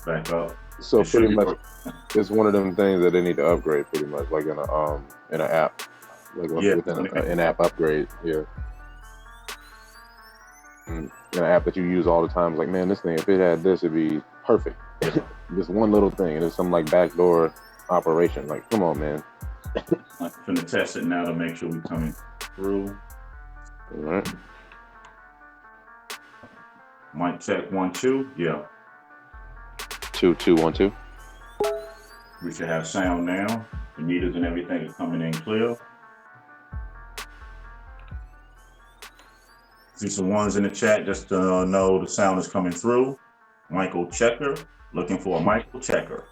back up. So It should pretty be much, working. it's one of them things that they need to upgrade, pretty much, like in an app, like Yeah, within when they an make in-app upgrade. Yeah, in an app that you use all the time. It's like, man, this thing, if it had this, it'd be perfect. yeah. Just one little thing, and it's some like backdoor operation. Like, come on, man. I'm gonna test it now to make sure we're coming through. All right. Mic check 1 2. Yeah, 2 2 1 2. we should have sound now. The meters and everything is coming in clear. See some ones in the chat just to know the sound is coming through. Michael Checker, looking for a Michael Checker.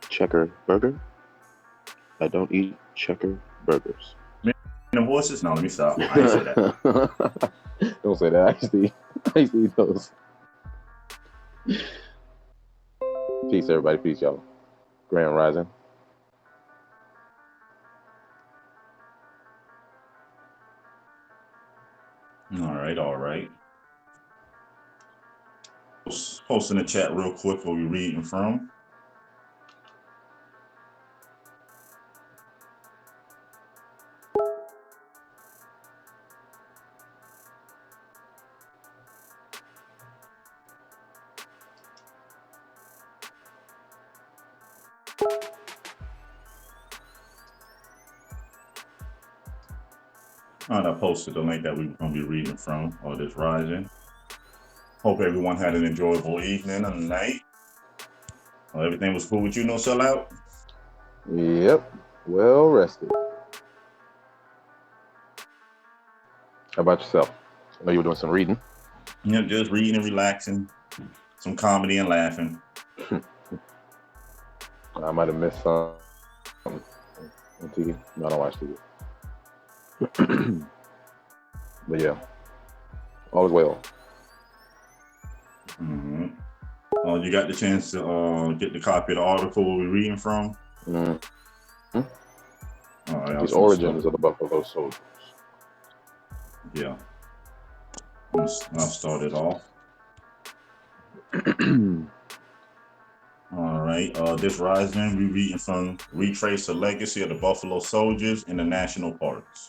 Checker burger. I don't eat checker burgers. The voices? No, let me stop. I didn't say that. Don't say that. I used to eat those. Peace, everybody. Peace, y'all. Grand Rising. All right. Post in the chat real quick where we're reading from. I posted the link that we're going to be reading from, or this rising. Hope everyone had an enjoyable evening and night. Everything was cool with you, no sellout? Yep. Well rested. How about yourself? I know you were doing some reading. Yeah, just reading and relaxing, some comedy and laughing. I might have missed some on TV. No, I don't watch TV. But yeah, all is well. Mm-hmm. You got the chance to get the copy of the article we're reading from? Mm-hmm. All right, These origins of the Buffalo Soldiers. Yeah. I'll start it off. All right. This rising, we're reading from Retrace the Legacy of the Buffalo Soldiers in the National Parks.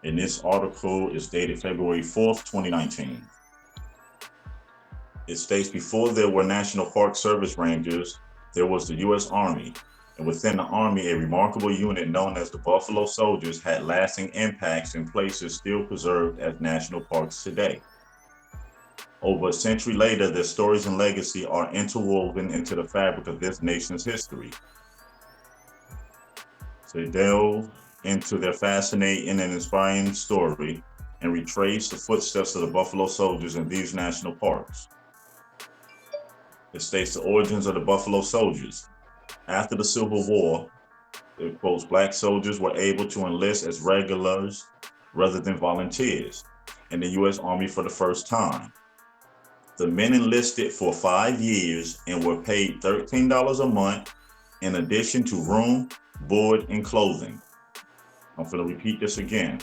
And this article is dated February 4th, 2019. It states, before there were National Park Service Rangers, there was the U.S. Army. And within the Army, a remarkable unit known as the Buffalo Soldiers had lasting impacts in places still preserved as national parks today. Over a century later, their stories and legacy are interwoven into the fabric of this nation's history. So delve into their fascinating and inspiring story and retrace the footsteps of the Buffalo Soldiers in these national parks. It states the origins of the Buffalo Soldiers. After the Civil War, it quotes, black soldiers were able to enlist as regulars rather than volunteers in the U.S. Army for the first time. The men enlisted for 5 years and were paid $13 a month in addition to room, board, and clothing. I'm going to repeat this again.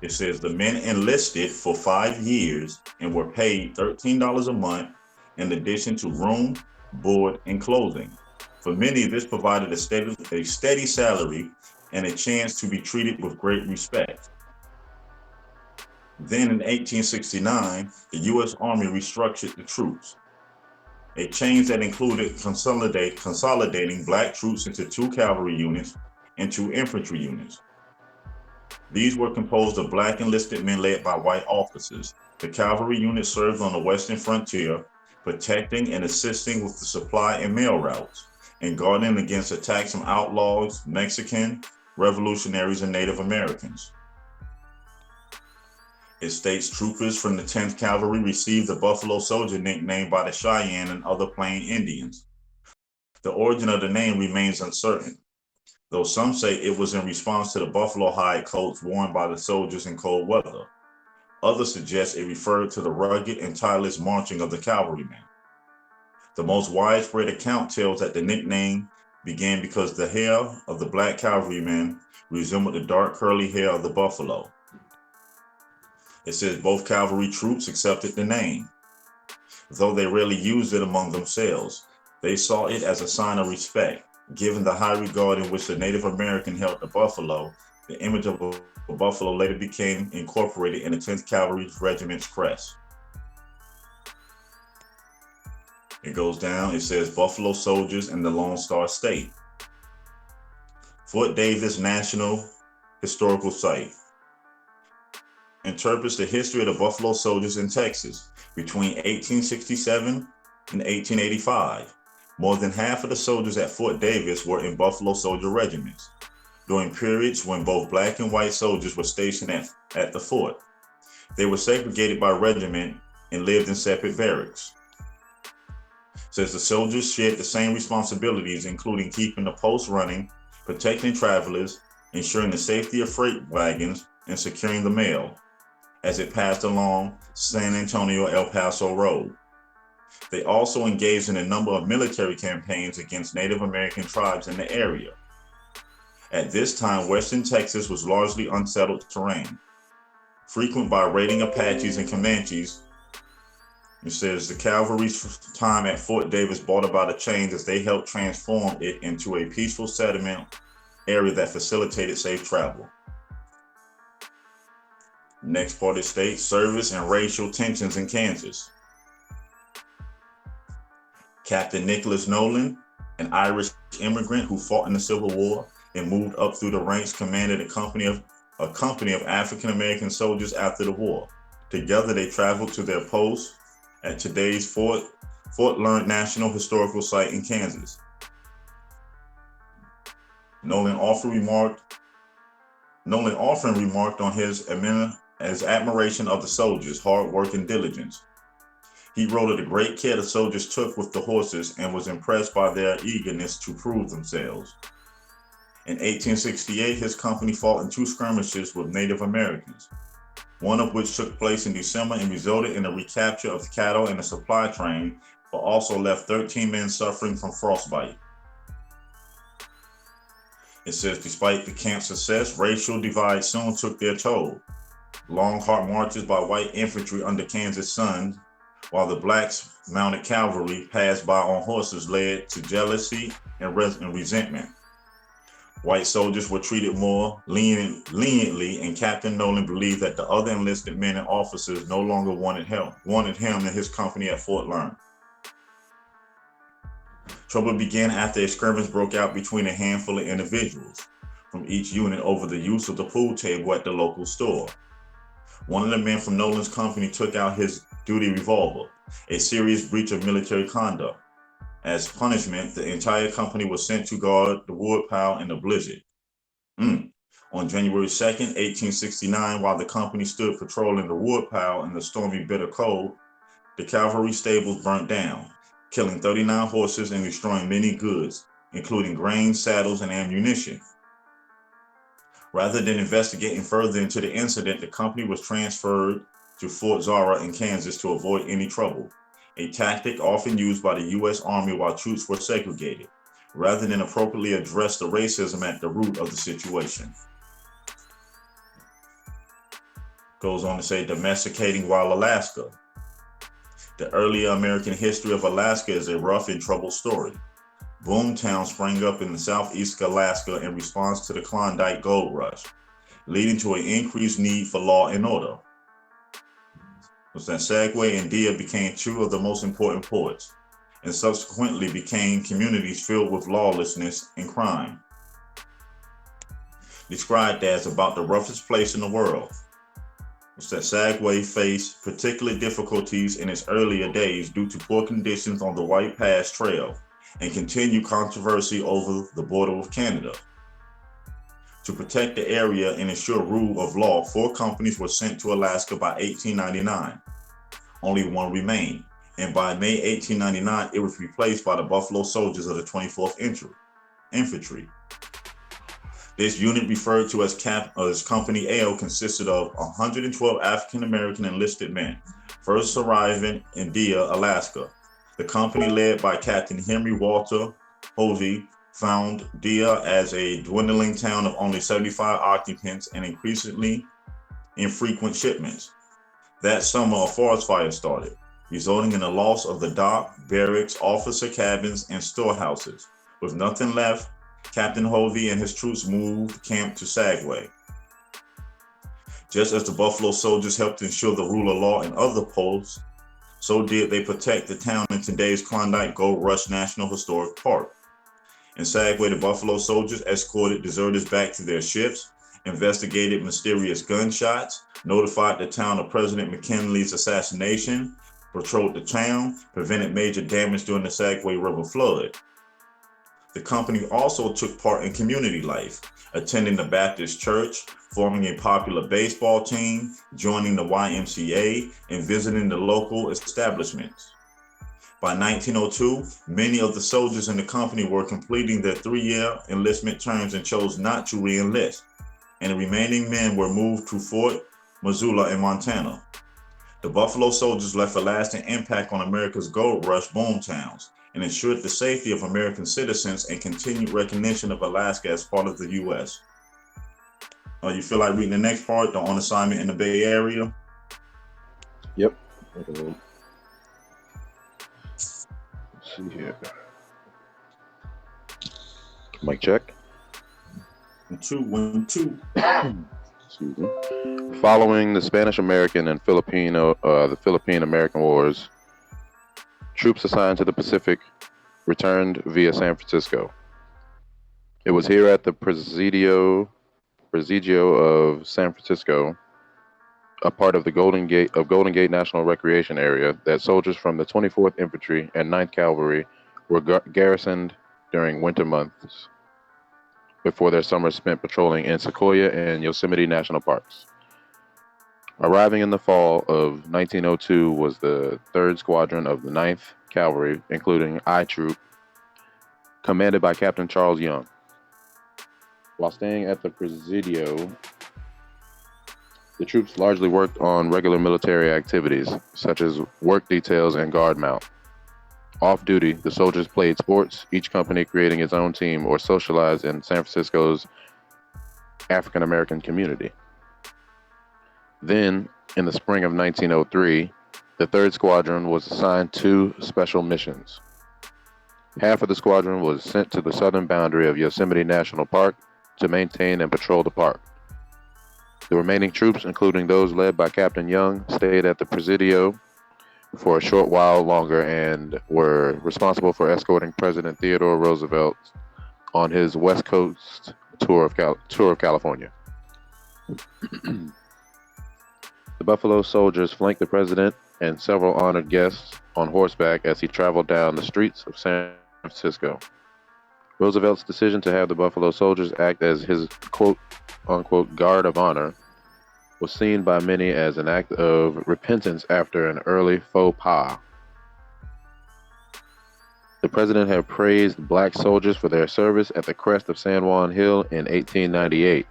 It says the men enlisted for 5 years and were paid $13 a month in addition to room, board, and clothing. For many, this provided a steady salary and a chance to be treated with great respect. Then in 1869, the U.S. Army restructured the troops, a change that included consolidating black troops into 2 cavalry units and 2 infantry units. These were composed of black enlisted men led by white officers. The cavalry unit served on the western frontier, protecting and assisting with the supply and mail routes, and guarding against attacks from outlaws, Mexican, revolutionaries, and Native Americans. It states troopers from the 10th Cavalry received the Buffalo Soldier nickname by the Cheyenne and other Plain Indians. The origin of the name remains uncertain, though some say it was in response to the buffalo hide coats worn by the soldiers in cold weather. Others suggest it referred to the rugged and tireless marching of the cavalrymen. The most widespread account tells that the nickname began because the hair of the black cavalrymen resembled the dark curly hair of the buffalo. It says both cavalry troops accepted the name. though they rarely used it among themselves. They saw it as a sign of respect. Given the high regard in which the Native American held the buffalo, the image of a buffalo later became incorporated in the 10th Cavalry Regiment's crest. It goes down, it says Buffalo Soldiers in the Lone Star State. Fort Davis National Historical Site interprets the history of the Buffalo Soldiers in Texas between 1867 and 1885. More than half of the soldiers at Fort Davis were in Buffalo Soldier regiments during periods when both black and white soldiers were stationed at the fort. They were segregated by regiment and lived in separate barracks. Says the soldiers shared the same responsibilities, including keeping the post running, protecting travelers, ensuring the safety of freight wagons, and securing the mail as it passed along San Antonio-El Paso Road. They also engaged in a number of military campaigns against Native American tribes in the area. At this time, Western Texas was largely unsettled terrain, frequent by raiding Apaches and Comanches. It says the cavalry's time at Fort Davis brought about a change as they helped transform it into a peaceful settlement area that facilitated safe travel. Next part of the state, service and racial tensions in Kansas. Captain Nicholas Nolan, an Irish immigrant who fought in the Civil War and moved up through the ranks, commanded a company of African American soldiers after the war. Together, they traveled to their posts at today's Fort Learned National Historical Site in Kansas. Nolan often remarked on his admiration of the soldiers' hard work and diligence. He wrote of the great care the soldiers took with the horses and was impressed by their eagerness to prove themselves. In 1868, his company fought in 2 skirmishes with Native Americans, one of which took place in December and resulted in the recapture of cattle and a supply train, but also left 13 men suffering from frostbite. It says, despite the camp's success, racial divides soon took their toll. Long, hard marches by white infantry under Kansas sun, while the blacks' mounted cavalry passed by on horses, led to jealousy and resentment. White soldiers were treated more leniently, and Captain Nolan believed that the other enlisted men and officers no longer wanted him and his company at Fort Learned. Trouble began after a skirmish broke out between a handful of individuals from each unit over the use of the pool table at the local store. One of the men from Nolan's company took out his duty revolver, a serious breach of military conduct. As punishment, the entire company was sent to guard the woodpile in the blizzard. On January 2nd, 1869, while the company stood patrolling the woodpile in the stormy bitter cold, the cavalry stables burnt down, killing 39 horses and destroying many goods, including grain, saddles, and ammunition. Rather than investigating further into the incident, the company was transferred to Fort Zara in Kansas to avoid any trouble, a tactic often used by the U.S. Army while troops were segregated, rather than appropriately address the racism at the root of the situation. Goes on to say, domesticating wild Alaska. The earlier American history of Alaska is a rough and troubled story. Boomtown sprang up in the southeast Alaska in response to the Klondike Gold Rush, leading to an increased need for law and order. Sagway and Dia became 2 of the most important ports, and subsequently became communities filled with lawlessness and crime. Described as about the roughest place in the world, Sagway faced particular difficulties in its earlier days due to poor conditions on the White Pass Trail and continued controversy over the border with Canada. To protect the area and ensure rule of law, 4 companies were sent to Alaska by 1899. Only 1 remained, and by May 1899, it was replaced by the Buffalo Soldiers of the 24th Infantry. This unit, referred to as Company Ale, consisted of 112 African American enlisted men, first arriving in Dia, Alaska. The company, led by Captain Henry Walter Hovey, found Dia as a dwindling town of only 75 occupants and increasingly infrequent shipments. That summer, a forest fire started. resulting in the loss of the dock, barracks, officer cabins, and storehouses. With nothing left, Captain Hovey and his troops moved camp to Sagway. Just as the Buffalo Soldiers helped ensure the rule of law in other posts, so did they protect the town in today's Klondike Gold Rush National Historic Park. In Sagway, the Buffalo Soldiers escorted deserters back to their ships, investigated mysterious gunshots, notified the town of President McKinley's assassination, patrolled the town, prevented major damage during the Sagway River flood. The company also took part in community life, attending the Baptist church, forming a popular baseball team, joining the YMCA, and visiting the local establishments. By 1902, many of the soldiers in the company were completing their 3-year enlistment terms and chose not to re-enlist, and the remaining men were moved to Fort Missoula in Montana. The Buffalo Soldiers left a lasting impact on America's gold rush boom towns and ensured the safety of American citizens and continued recognition of Alaska as part of the U.S. You feel like reading the next part, the on assignment in the Bay Area? Yep. Okay. Let's see here. Mic check. 1, 2. Excuse me. Following the Spanish-American and the Philippine-American Wars, troops assigned to the Pacific returned via San Francisco. It was here at the Presidio of San Francisco, a part of the Golden Gate National Recreation Area, that soldiers from the 24th Infantry and 9th Cavalry were garrisoned during winter months before their summers spent patrolling in Sequoia and Yosemite National Parks. Arriving in the fall of 1902 was the 3rd Squadron of the 9th Cavalry, including I Troop, commanded by Captain Charles Young. While staying at the Presidio, the troops largely worked on regular military activities, such as work details and guard mount. Off duty, the soldiers played sports, each company creating its own team, or socialized in San Francisco's African American community. Then, in the spring of 1903, the 3rd Squadron was assigned 2 special missions. Half of the squadron was sent to the southern boundary of Yosemite National Park to maintain and patrol the park. The remaining troops, including those led by Captain Young, stayed at the Presidio for a short while longer and were responsible for escorting President Theodore Roosevelt on his West Coast tour of California. The Buffalo Soldiers flanked the president and several honored guests on horseback as he traveled down the streets of San Francisco. Roosevelt's decision to have the Buffalo Soldiers act as his quote-unquote guard of honor was seen by many as an act of repentance after an early faux pas. The president had praised black soldiers for their service at the crest of San Juan Hill in 1898,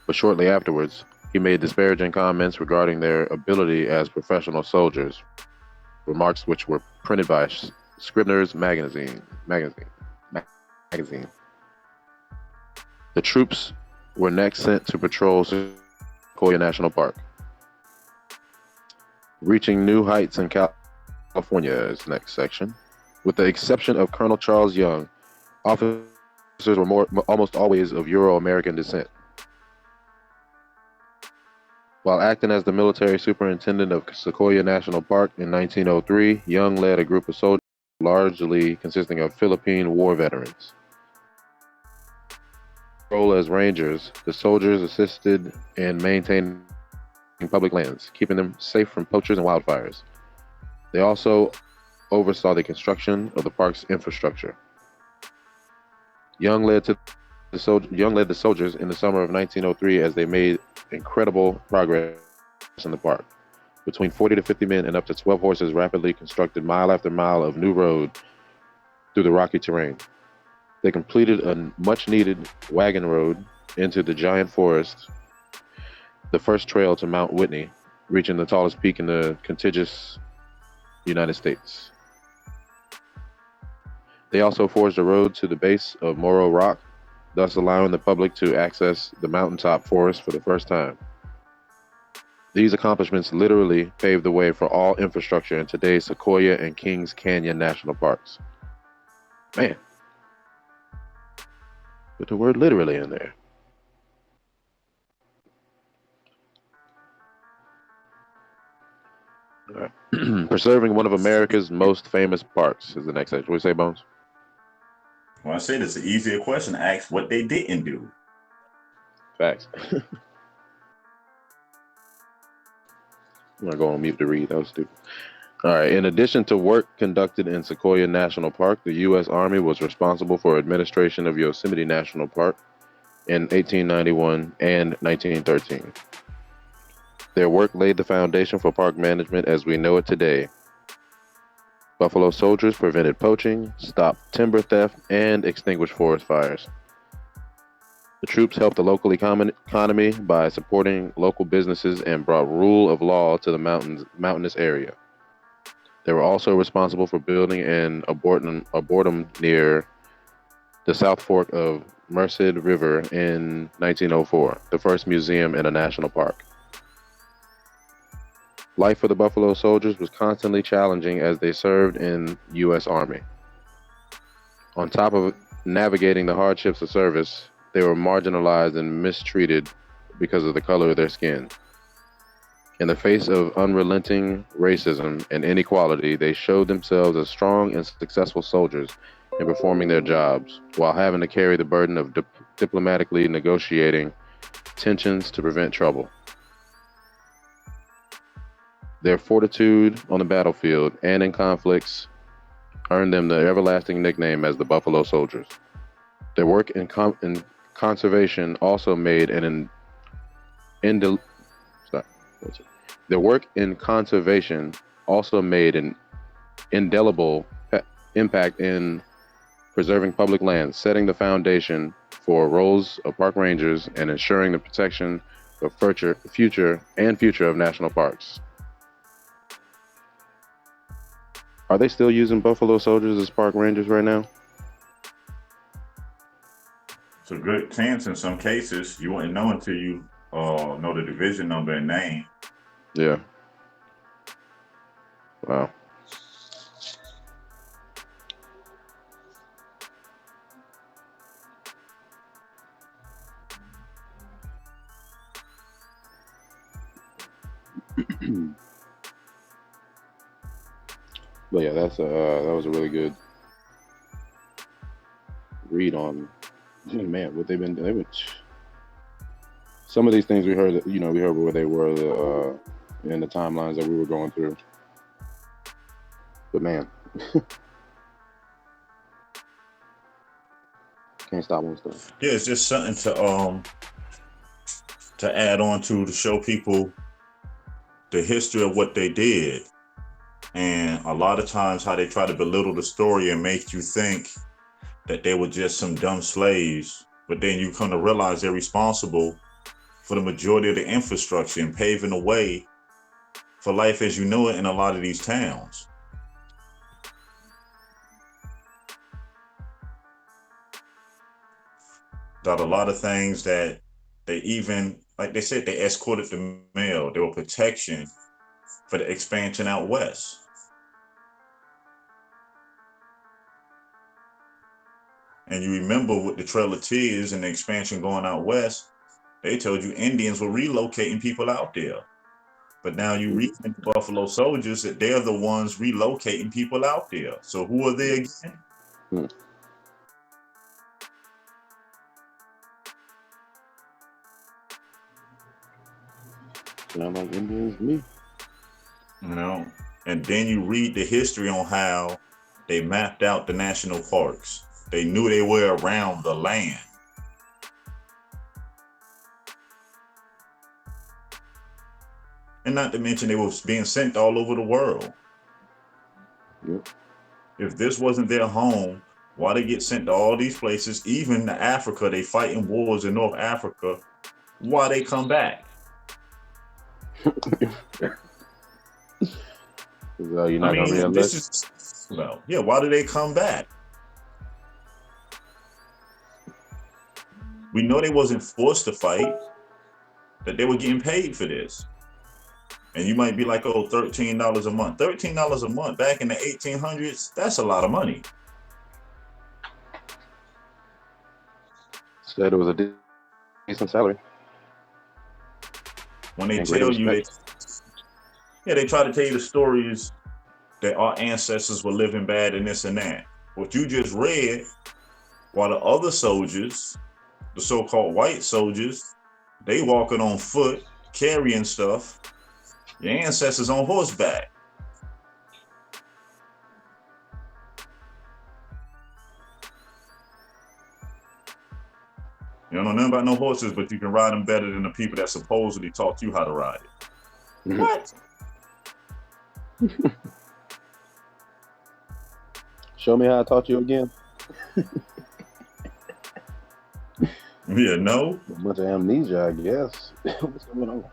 but shortly afterwards, he made disparaging comments regarding their ability as professional soldiers, remarks which were printed by Scribner's magazine. The troops were next sent to patrol Sequoia National Park. Reaching new heights in California is the next section. With the exception of Colonel Charles Young, officers were almost always of Euro-American descent. While acting as the military superintendent of Sequoia National Park in 1903, Young led a group of soldiers largely consisting of Philippine war veterans. Role as rangers, the soldiers assisted in maintaining public lands, keeping them safe from poachers and wildfires. They also oversaw the construction of the park's infrastructure. Young led the soldiers in the summer of 1903 as they made incredible progress in the park. Between 40 to 50 men and up to 12 horses rapidly constructed mile after mile of new road through the rocky terrain. They completed a much-needed wagon road into the giant forest, the first trail to Mount Whitney, reaching the tallest peak in the contiguous United States. They also forged a road to the base of Morro Rock, thus allowing the public to access the mountaintop forest for the first time. These accomplishments literally paved the way for all infrastructure in today's Sequoia and Kings Canyon National Parks. Man, put the word literally in there. All right. Preserving one of America's most famous parks is the next section. What do you say, Bones? Well, I said it's an easier question to ask what they didn't do. Facts. I'm gonna go on mute to read. That was stupid. All right. In addition to work conducted in Sequoia National Park, the U.S. Army was responsible for administration of Yosemite National Park in 1891 and 1913. Their work laid the foundation for park management as we know it today. Buffalo soldiers prevented poaching, stopped timber theft, and extinguished forest fires. The troops helped the local economy by supporting local businesses and brought rule of law to the mountainous area. They were also responsible for building an arboretum near the South Fork of Merced River in 1904, the first museum in a national park. Life for the Buffalo soldiers was constantly challenging as they served in U.S. Army. On top of navigating the hardships of service, they were marginalized and mistreated because of the color of their skin. In the face of unrelenting racism and inequality, they showed themselves as strong and successful soldiers in performing their jobs, while having to carry the burden of diplomatically negotiating tensions to prevent trouble. Their fortitude on the battlefield and in conflicts earned them the everlasting nickname as the Buffalo Soldiers. Their work in conservation also made an Their work in conservation also made an indelible impact in preserving public lands, setting the foundation for roles of park rangers and ensuring the protection of future of national parks. Are they still using Buffalo soldiers as park rangers right now? It's a good chance in some cases. You wouldn't know until you know the division number and name. Yeah. Wow. But yeah, that was a really good read on, man, what they've been doing. Some of these things we heard where they were in the timelines that we were going through. But man, can't stop one stuff. Yeah, it's just something to add on to show people the history of what they did. And a lot of times how they try to belittle the story and make you think that they were just some dumb slaves, but then you come to realize they're responsible for the majority of the infrastructure and paving the way for life as you know it in a lot of these towns. That a lot of things that they even, like they said, they escorted the mail. They were protection for the expansion out west. And you remember with the Trail of Tears and the expansion going out west, they told you Indians were relocating people out there. But now you read in the Buffalo Soldiers that they're the ones relocating people out there. So who are they again? Sound like Indians to me. You know, and then you read the history on how they mapped out the national parks. They knew they were around the land. And not to mention they were being sent all over the world. Yep. If this wasn't their home, why they get sent to all these places, even to Africa, they fight in wars in North Africa, why they come back? You're not gonna re-enlist? Why do they come back? We know they wasn't forced to fight, that they were getting paid for this. And you might be like, oh, $13 a month. $13 a month back in the 1800s, that's a lot of money. Said it was a decent salary. When they And great tell you, respect. they try to tell you the stories that our ancestors were living bad and this and that. What you just read, while the other soldiers, the so-called white soldiers, they walking on foot, carrying stuff. Your ancestors on horseback. You don't know nothing about no horses, but you can ride them better than the people that supposedly taught you how to ride it. What? Show me how I taught you again. Yeah, no. A bunch of amnesia, I guess. What's going on?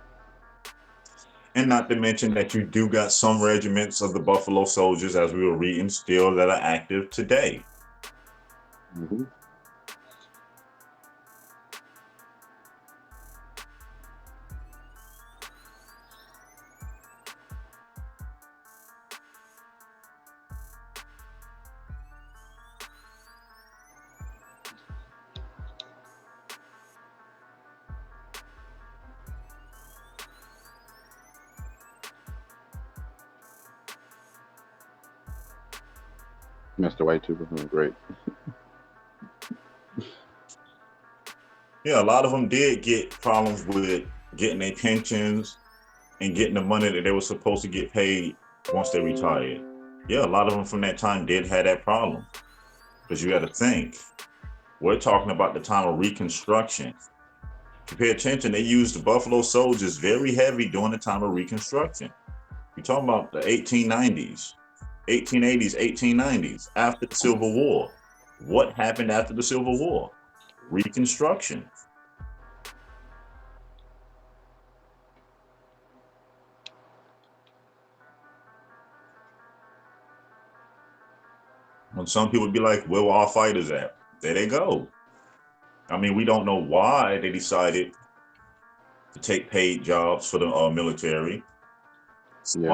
And not to mention that you do got some regiments of the Buffalo Soldiers, as we were reading, still that are active today. Mm-hmm. Mr. White too, great. Yeah, a lot of them did get problems with getting their pensions and getting the money that they were supposed to get paid once they retired. Yeah, a lot of them from that time did have that problem. Because you got to think, we're talking about the time of Reconstruction. If you pay attention, they used the Buffalo Soldiers very heavy during the time of Reconstruction. You're talking about the 1890s, 1880s, 1890s, after the Civil War. What happened after the Civil War? Reconstruction. When some people be like, where were our fighters at? There they go. I mean, we don't know why they decided to take paid jobs for the military. Some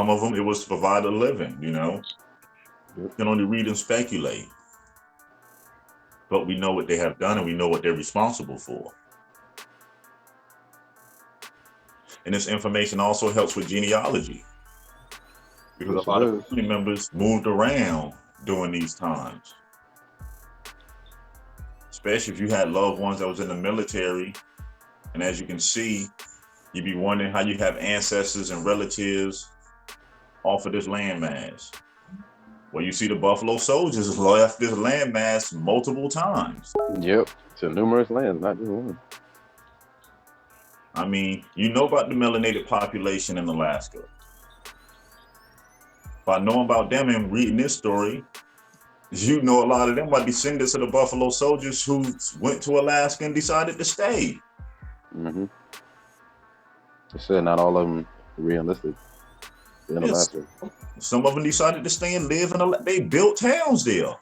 of them, it was to provide a living, you know. You can only read and speculate. But we know what they have done and we know what they're responsible for. And this information also helps with genealogy. Because a lot of family members moved around during these times. Especially if you had loved ones that was in the military. And as you can see, you'd be wondering how you have ancestors and relatives off of this landmass. Well, you see the Buffalo Soldiers left this landmass multiple times. Yep, to numerous lands, not just one. I mean, you know about the melanated population in Alaska. By knowing about them and reading this story, you know a lot of them are descendants of the Buffalo Soldiers who went to Alaska and decided to stay. Mm-hmm. They said not all of them re-enlisted in Alaska. Some of them decided to stay and live in Alaska. They built towns there.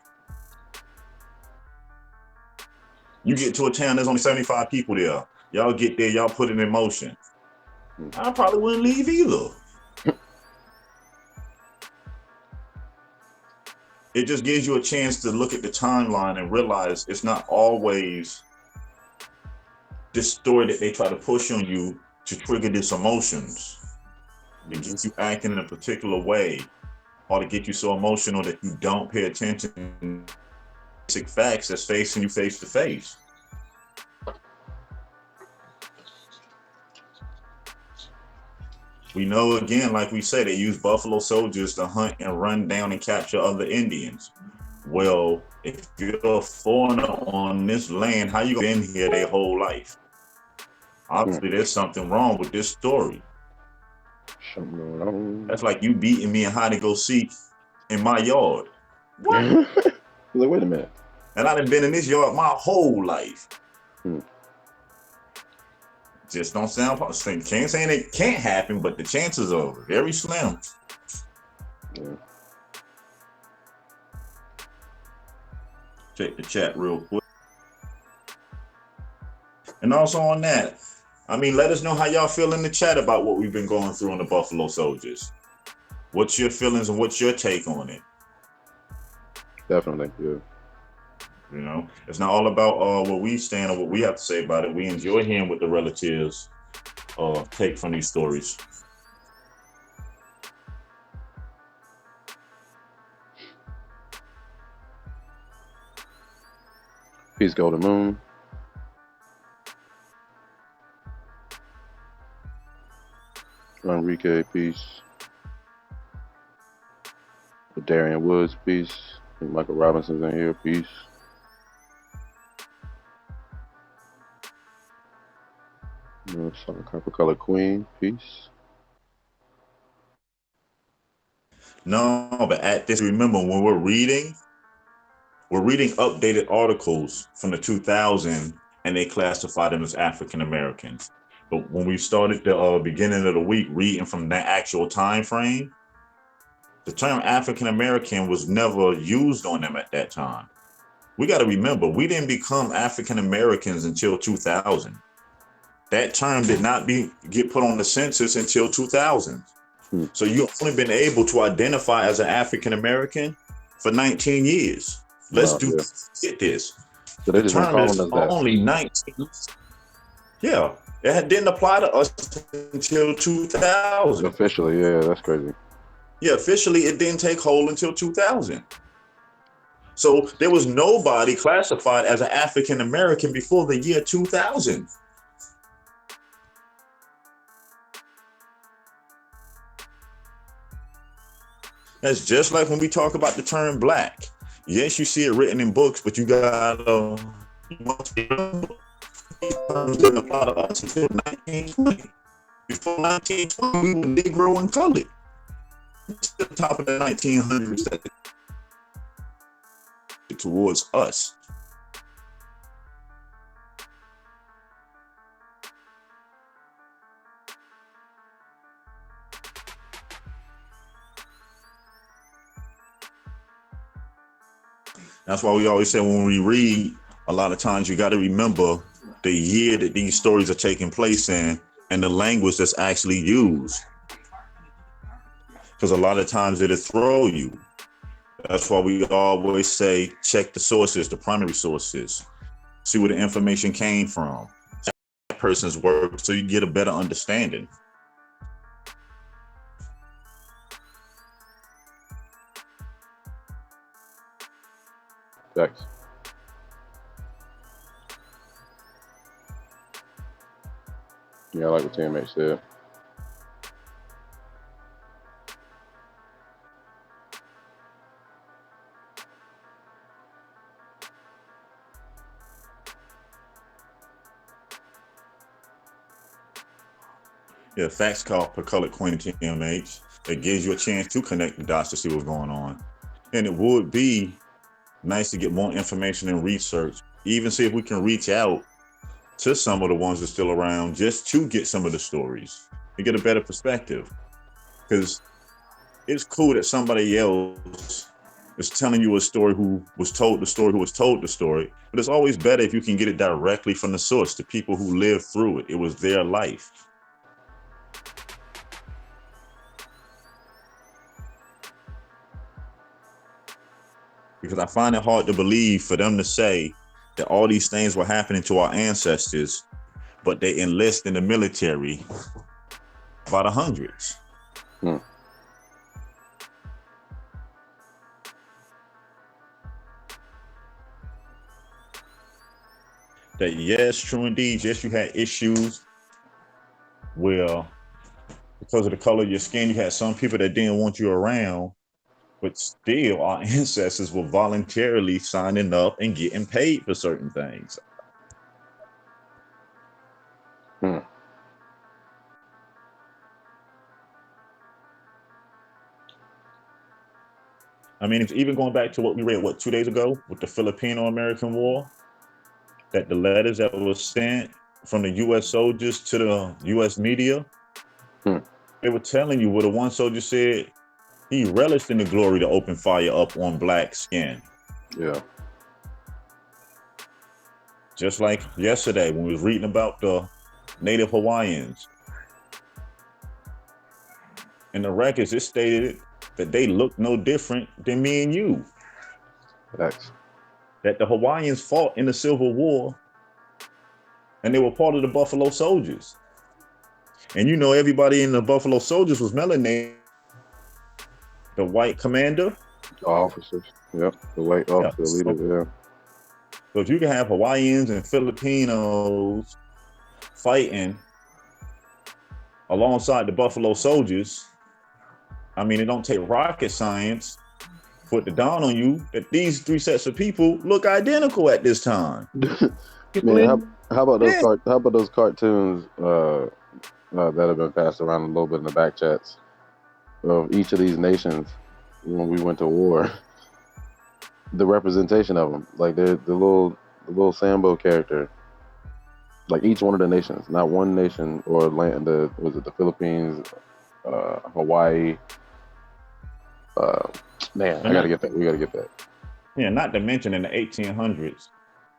You get to a town, there's only 75 people there. Y'all get there, y'all put it in motion. I probably wouldn't leave either. It just gives you a chance to look at the timeline and realize it's not always this story that they try to push on you to trigger these emotions. It gets you acting in a particular way, or to get you so emotional that you don't pay attention to basic facts that's facing you face to face. We know, again, like we said, they use Buffalo Soldiers to hunt and run down and capture other Indians. Well, if you're a foreigner on this land, how you been here their whole life? Obviously, there's something wrong with this story. That's like you beating me in hide and go seek in my yard. What? Like, wait a minute. And I done been in this yard my whole life. Just don't sound possible. Can't say it can't happen, but the chances are very slim. Yeah. Check the chat real quick. And also on that, I mean, let us know how y'all feel in the chat about what we've been going through on the Buffalo Soldiers. What's your feelings and what's your take on it? Definitely, yeah. You know, it's not all about what we stand or what we have to say about it. We enjoy hearing what the relatives take from these stories. Peace, Golden Moon. Enrique, peace. Darian Woods, peace. I think Michael Robinson's in here, peace. Copper Color Queen, peace. No, but at this, remember when we're reading updated articles from the 2000 and they classify them as African Americans. But when we started the beginning of the week reading from that actual time frame, the term African American was never used on them at that time. We got to remember, we didn't become African Americans until 2000. That term did not get put on the census until 2000. So you've only been able to identify as an African American for 19 years. Let's get this. So they the term is only 19. Yeah, it didn't apply to us until 2000. Officially, yeah, that's crazy. Yeah, officially, it didn't take hold until 2000. So there was nobody classified as an African American before the year 2000. That's just like when we talk about the term black. Yes, you see it written in books, but you got didn't apply to us until 1920. Before 1920, we were Negro and colored. It's the top of the 1900s that towards us. That's why we always say when we read, a lot of times you got to remember the year that these stories are taking place in and the language that's actually used. Because a lot of times it'll throw you. That's why we always say, check the sources, the primary sources. See where the information came from. That person's work so you get a better understanding. Thanks. Yeah, I like what TMH said. Yeah, facts called per color coin TMH. It gives you a chance to connect the dots to see what's going on. And it would be nice to get more information and research, even see if we can reach out to some of the ones that are still around just to get some of the stories and get a better perspective. Because it's cool that somebody else is telling you a story who was told the story, but it's always better if you can get it directly from the source, the people who lived through it. It was their life. Because I find it hard to believe for them to say that all these things were happening to our ancestors, but they enlist in the military by the hundreds. That yes, true indeed. Yes, you had issues where because of the color of your skin, you had some people that didn't want you around. But still, our ancestors were voluntarily signing up and getting paid for certain things. I mean, it's even going back to what we read, 2 days ago with the Filipino-American War, that the letters that were sent from the U.S. soldiers to the U.S. media, they were telling you what the one soldier said, he relished in the glory to open fire up on black skin. Yeah. Just like yesterday when we was reading about the Native Hawaiians. In the records, it stated that they looked no different than me and you. Facts. That the Hawaiians fought in the Civil War and they were part of the Buffalo Soldiers. And you know, everybody in the Buffalo Soldiers was melanated. The white commander. Officers. Yep. The white officer leaders. Yeah. So if you can have Hawaiians and Filipinos fighting alongside the Buffalo Soldiers, I mean, it don't take rocket science for it to dawn on you that these three sets of people look identical at this time. Man, how about those how about those cartoons that have been passed around a little bit in the back chats of each of these nations when we went to war? The representation of them, like the little Sambo character, like each one of the nations, not one nation or land. Was it the Philippines, Hawaii? Man, I gotta get that. We gotta get that. Yeah, not to mention in the 1800s,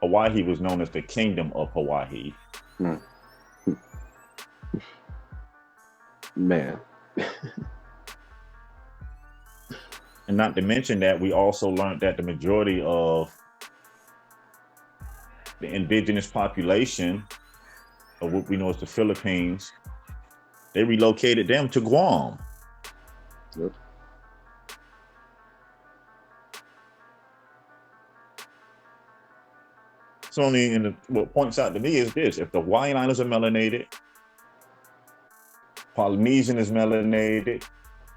Hawaii was known as the Kingdom of Hawaii. Man. And not to mention that we also learned that the majority of the indigenous population of what we know as the Philippines, they relocated them to Guam. Yep. So what points out to me is this: if the Hawaiian Islands are melanated, Polynesian is melanated,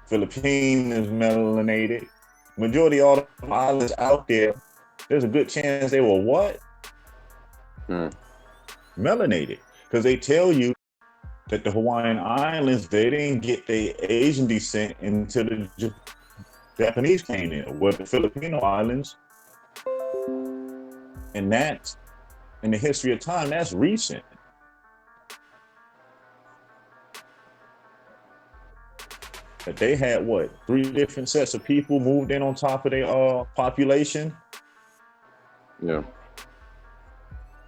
Philippine is melanated, majority of all the islands out there's a good chance they were what? Melanated. Because they tell you that the Hawaiian Islands, they didn't get their Asian descent until the Japanese came in, or the Filipino Islands. And that's, in the history of time, that's recent. That they had what, 3 different sets of people moved in on top of their population. Yeah.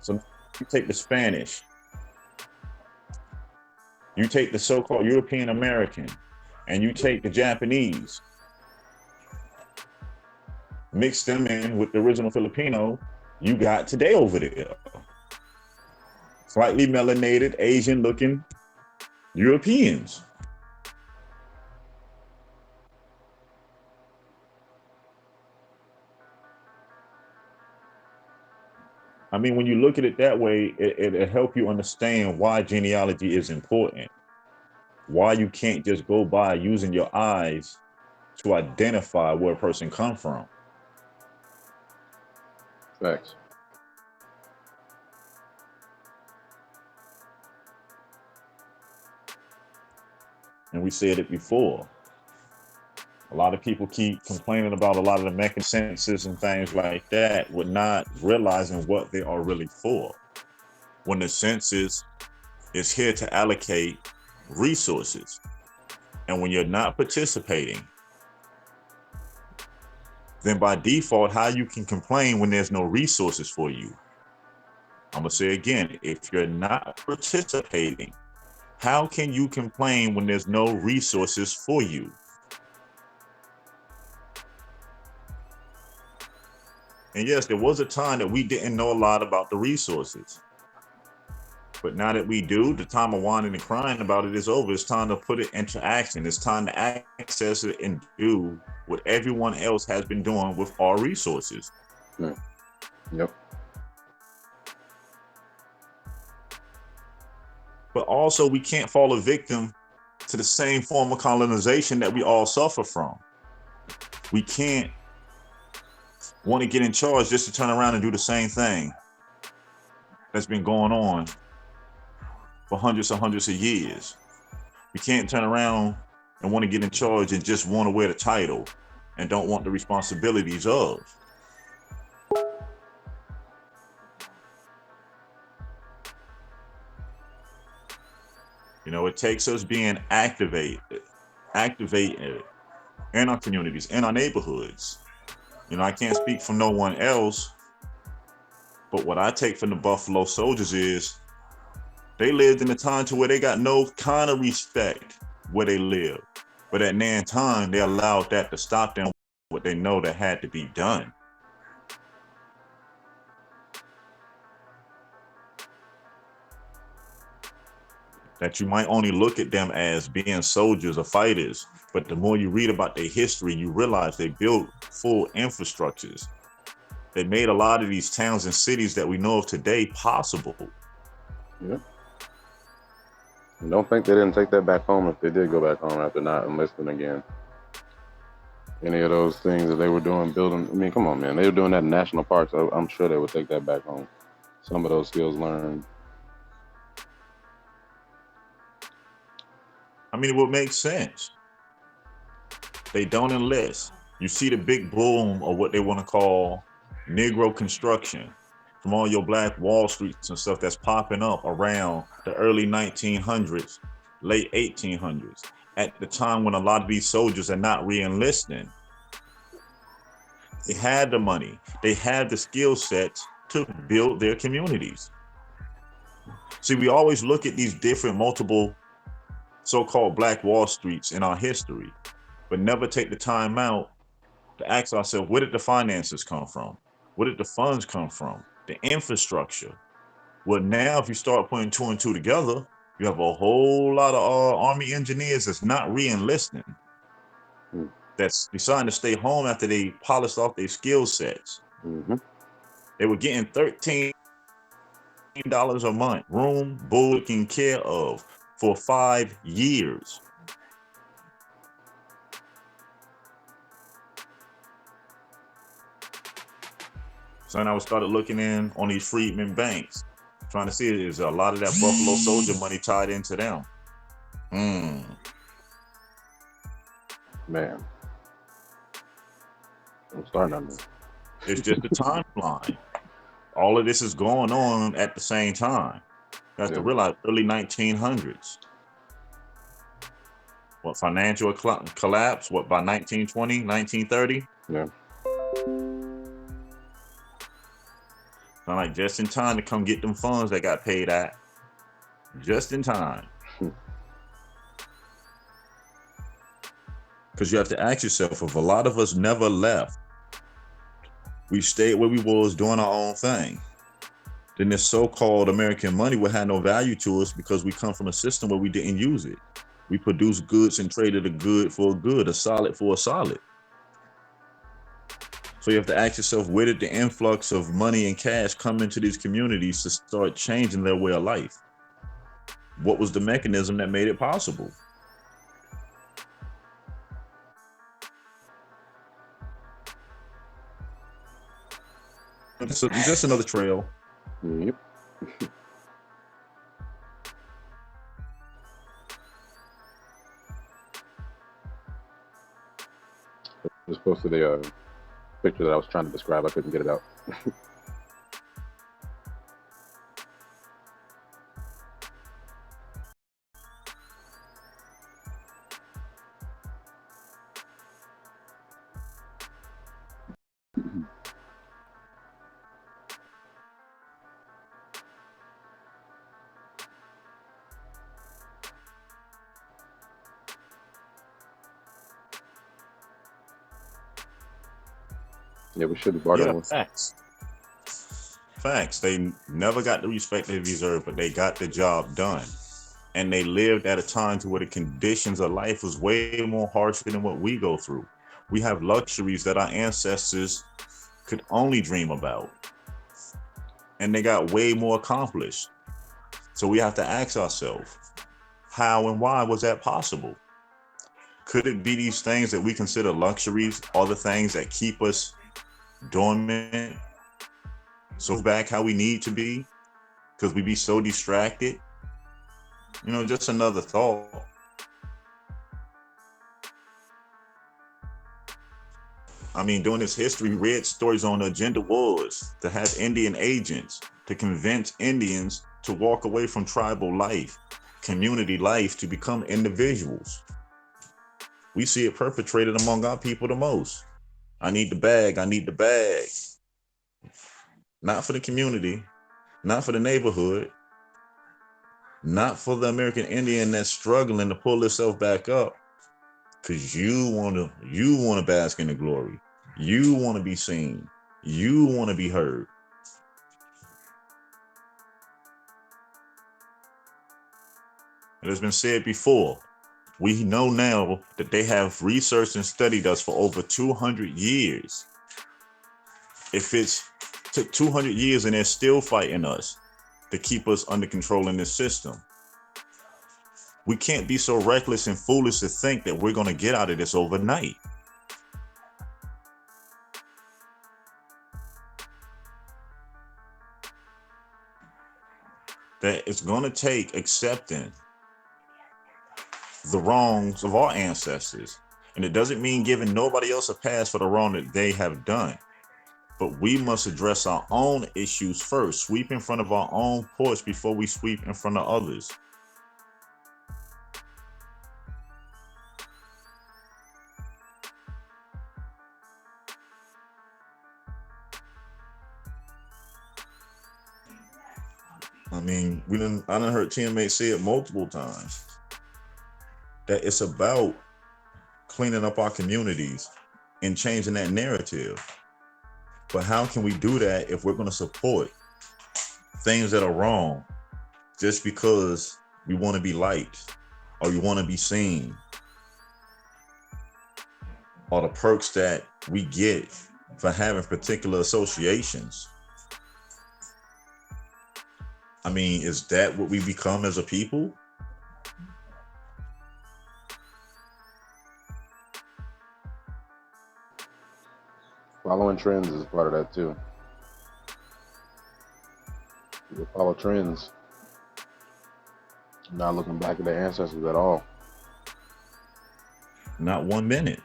So you take the Spanish, you take the so-called European American, and you take the Japanese, mix them in with the original Filipino, you got today over there. Slightly melanated, Asian-looking Europeans. I mean, when you look at it that way, it'll help you understand why genealogy is important. Why you can't just go by using your eyes to identify where a person comes from. Facts. And we said it before. A lot of people keep complaining about a lot of the Meccan census and things like that, with not realizing what they are really for. When the census is here to allocate resources, and when you're not participating, then by default, how you can complain when there's no resources for you? I'm gonna say again, if you're not participating, how can you complain when there's no resources for you? And yes, there was a time that we didn't know a lot about the resources. But now that we do, the time of whining and crying about it is over. It's time to put it into action. It's time to access it and do what everyone else has been doing with our resources. Yep. But also, we can't fall a victim to the same form of colonization that we all suffer from. We can't want to get in charge just to turn around and do the same thing that's been going on for hundreds of years. We can't turn around and want to get in charge and just want to wear the title and don't want the responsibilities of. You know, it takes us being activated in our communities, in our neighborhoods. You know, I can't speak for no one else, but what I take from the Buffalo Soldiers is They lived in a time to where they got no kind of respect where they live. But at that time, they allowed that to stop them what they know that had to be done. That you might only look at them as being soldiers or fighters, but the more you read about their history, you realize they built full infrastructures. They made a lot of these towns and cities that we know of today possible. Yep. And don't think they didn't take that back home if they did go back home after not enlisting again. Any of those things that they were doing, building, I mean, come on, man. They were doing that in national parks. I'm sure they would take that back home. Some of those skills learned. I mean, it would make sense. They don't enlist. You see the big boom of what they want to call Negro construction from all your black Wall Streets and stuff that's popping up around the early 1900s, late 1800s, at the time when a lot of these soldiers are not re-enlisting. They had the money, they had the skill sets to build their communities. See, we always look at these different multiple so-called black Wall Streets in our history, but never take the time out to ask ourselves, where did the finances come from? Where did the funds come from? The infrastructure. Well, now if you start putting two and two together, you have a whole lot of Army engineers that's not re-enlisting, that's deciding to stay home after they polished off their skill sets. They were getting $13 a month, room, board, taken care of for 5 years. So then I started looking in on these freedmen banks, trying to see if there's a lot of that Buffalo Soldier money tied into them. Man. I'm starting on this. It's just a timeline. All of this is going on at the same time. You have to realize early 1900s. What, financial collapse? What, by 1920, 1930? Yeah. So like just in time to come get them funds that got paid at. Just in time. Because you have to ask yourself, if a lot of us never left, we stayed where we was doing our own thing, then this so-called American money would have no value to us, because we come from a system where we didn't use it. We produced goods and traded a good for a good, a solid for a solid. So you have to ask yourself, where did the influx of money and cash come into these communities to start changing their way of life? What was the mechanism that made it possible? So just another trail. Yep. It was posted a picture that I was trying to describe. I couldn't get it out. Yeah, we should have bought it. Facts. Facts. They never got the respect they deserved, but they got the job done. And they lived at a time to where the conditions of life was way more harsher than what we go through. We have luxuries that our ancestors could only dream about. And they got way more accomplished. So we have to ask ourselves, how and why was that possible? Could it be these things that we consider luxuries are the things that keep us dormant, so back how we need to be, because we be so distracted? You know, just another thought. I mean, during this history, we read stories on the agenda was to have Indian agents to convince Indians to walk away from tribal life, community life, to become individuals. We see it perpetrated among our people the most. I need the bag, I need the bag. Not for the community, not for the neighborhood. not for the American Indian that's struggling to pull itself back up, because you wanna bask in the glory. You want to be seen. You want to be heard. It has been said before. We know now that they have researched and studied us for over 200 years. If it's took 200 years and they're still fighting us to keep us under control in this system, we can't be so reckless and foolish to think that we're going to get out of this overnight. That it's going to take accepting the wrongs of our ancestors. And it doesn't mean giving nobody else a pass for the wrong that they have done. But we must address our own issues first, sweep in front of our own porch before we sweep in front of others. I mean, I done heard TMA say it multiple times, that it's about cleaning up our communities and changing that narrative. But how can we do that if we're going to support things that are wrong just because we want to be liked or we want to be seen, or the perks that we get for having particular associations? I mean, is that what we become as a people? Following trends is part of that too. People follow trends, not looking back at their ancestors at all. Not 1 minute.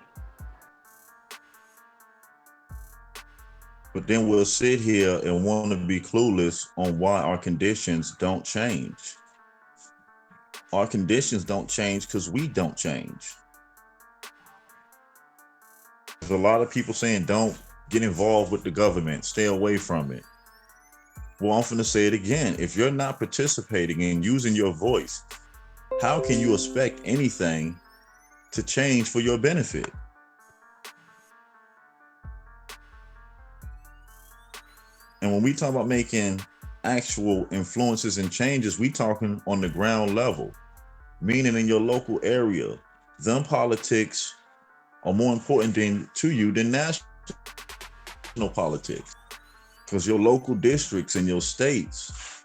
But then we'll sit here and want to be clueless on why our conditions don't change. Our conditions don't change because we don't change. There's a lot of people saying don't get involved with the government, stay away from it. Well, I'm going to say it again. If you're not participating and using your voice, how can you expect anything to change for your benefit? And when we talk about making actual influences and changes, we talking on the ground level, meaning in your local area. Them politics are more important to you than national politics, because your local districts and your states,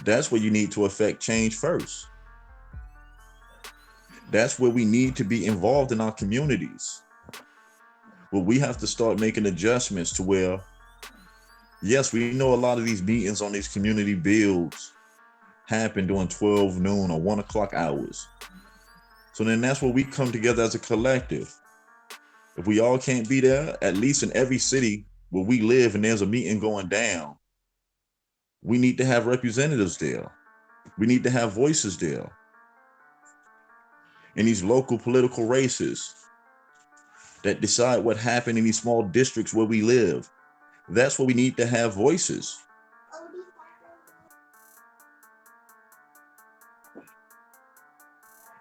that's where you need to affect change first. That's where we need to be involved in our communities. Well, we have to start making adjustments to where, yes, we know a lot of these meetings on these community builds happen during 12 noon or 1 o'clock hours. So then that's where we come together as a collective. If we all can't be there, at least in every city where we live and there's a meeting going down, we need to have representatives there. We need to have voices there. In these local political races that decide what happened in these small districts where we live, that's where we need to have voices.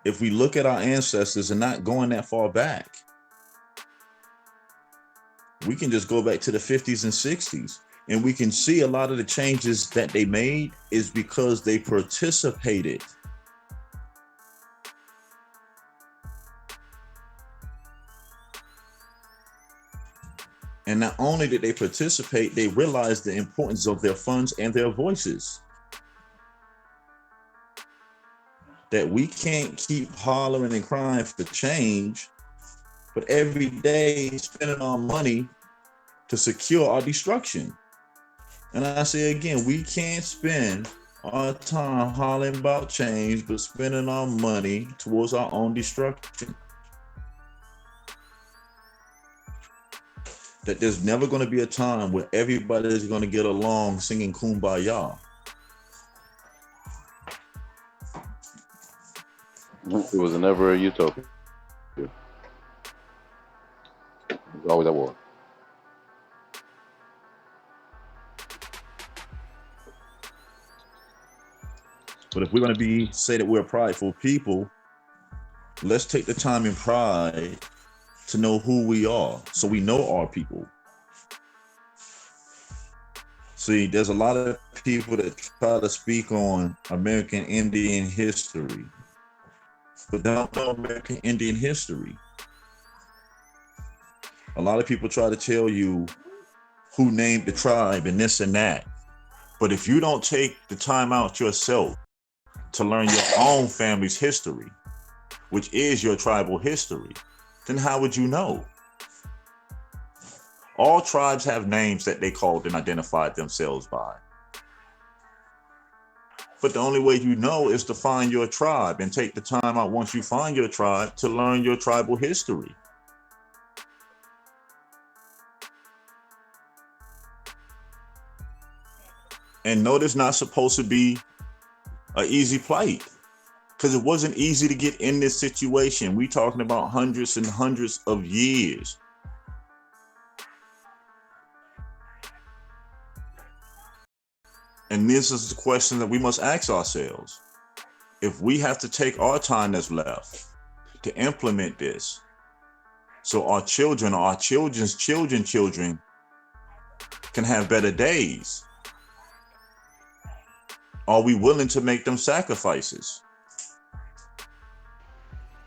If we look at our ancestors and not going that far back, we can just go back to the 50s and 60s, and we can see a lot of the changes that they made is because they participated. And not only did they participate, they realized the importance of their funds and their voices. That we can't keep hollering and crying for change, but every day spending our money to secure our destruction. And I say again, we can't spend our time hollering about change, but spending our money towards our own destruction. That there's never going to be a time where everybody is going to get along singing Kumbaya. It was never a utopia. It was always at war. But if we're going to say that we're a prideful people, let's take the time and pride to know who we are, so we know our people. See, there's a lot of people that try to speak on American Indian history, but they don't know American Indian history. A lot of people try to tell you who named the tribe and this and that. But if you don't take the time out yourself to learn your own family's history, which is your tribal history, then how would you know? All tribes have names that they called and identified themselves by. But the only way you know is to find your tribe and take the time out once you find your tribe to learn your tribal history. And no, it's not supposed to be an easy plight, because it wasn't easy to get in this situation. We talking about hundreds and hundreds of years. And this is the question that we must ask ourselves. If we have to take our time that's left to implement this, so our children or our children's children can have better days, are we willing to make them sacrifices?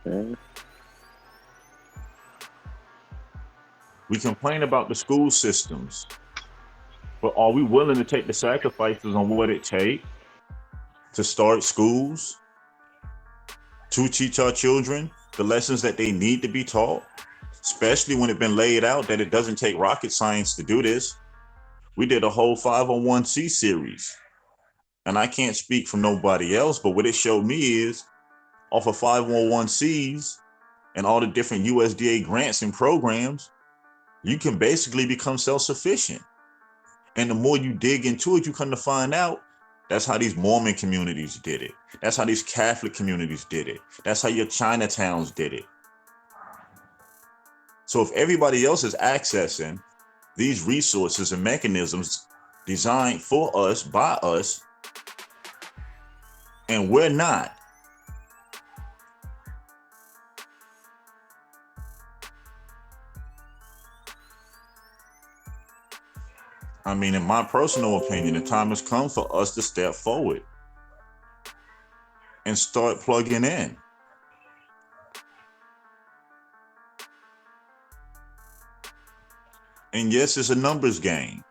Okay. We complain about the school systems, but are we willing to take the sacrifices on what it takes to start schools, to teach our children the lessons that they need to be taught, especially when it's been laid out that it doesn't take rocket science to do this? We did a whole 501c series, and I can't speak for nobody else, but what it showed me is off of 501c's and all the different USDA grants and programs, you can basically become self-sufficient. And the more you dig into it, you come to find out that's how these Mormon communities did it. That's how these Catholic communities did it. That's how your Chinatowns did it. So if everybody else is accessing these resources and mechanisms designed for us, by us, and we're not, I mean, in my personal opinion, the time has come for us to step forward and start plugging in. And yes, it's a numbers game.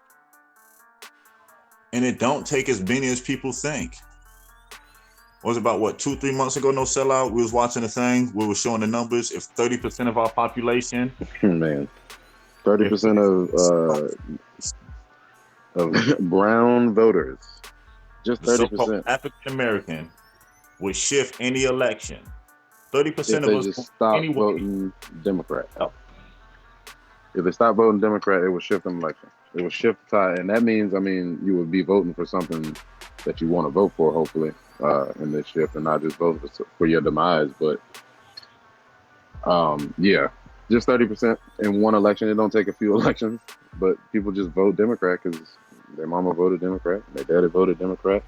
And it don't take as many as people think. It was about, 2-3 months ago, no sellout. We was watching a thing. We were showing the numbers. If 30% of our population, Man, 30% of brown voters, just the 30%. so-called African American, would shift any election. 30% of us just stop voting Democrat. If they stop voting Democrat, it will shift an election. It will shift the tide, and that means, you would be voting for something that you want to vote for, hopefully, in this shift, and not just voting for your demise. But yeah, just 30% in one election. It don't take a few elections, but people just vote Democrat because their mama voted Democrat, their daddy voted Democrat,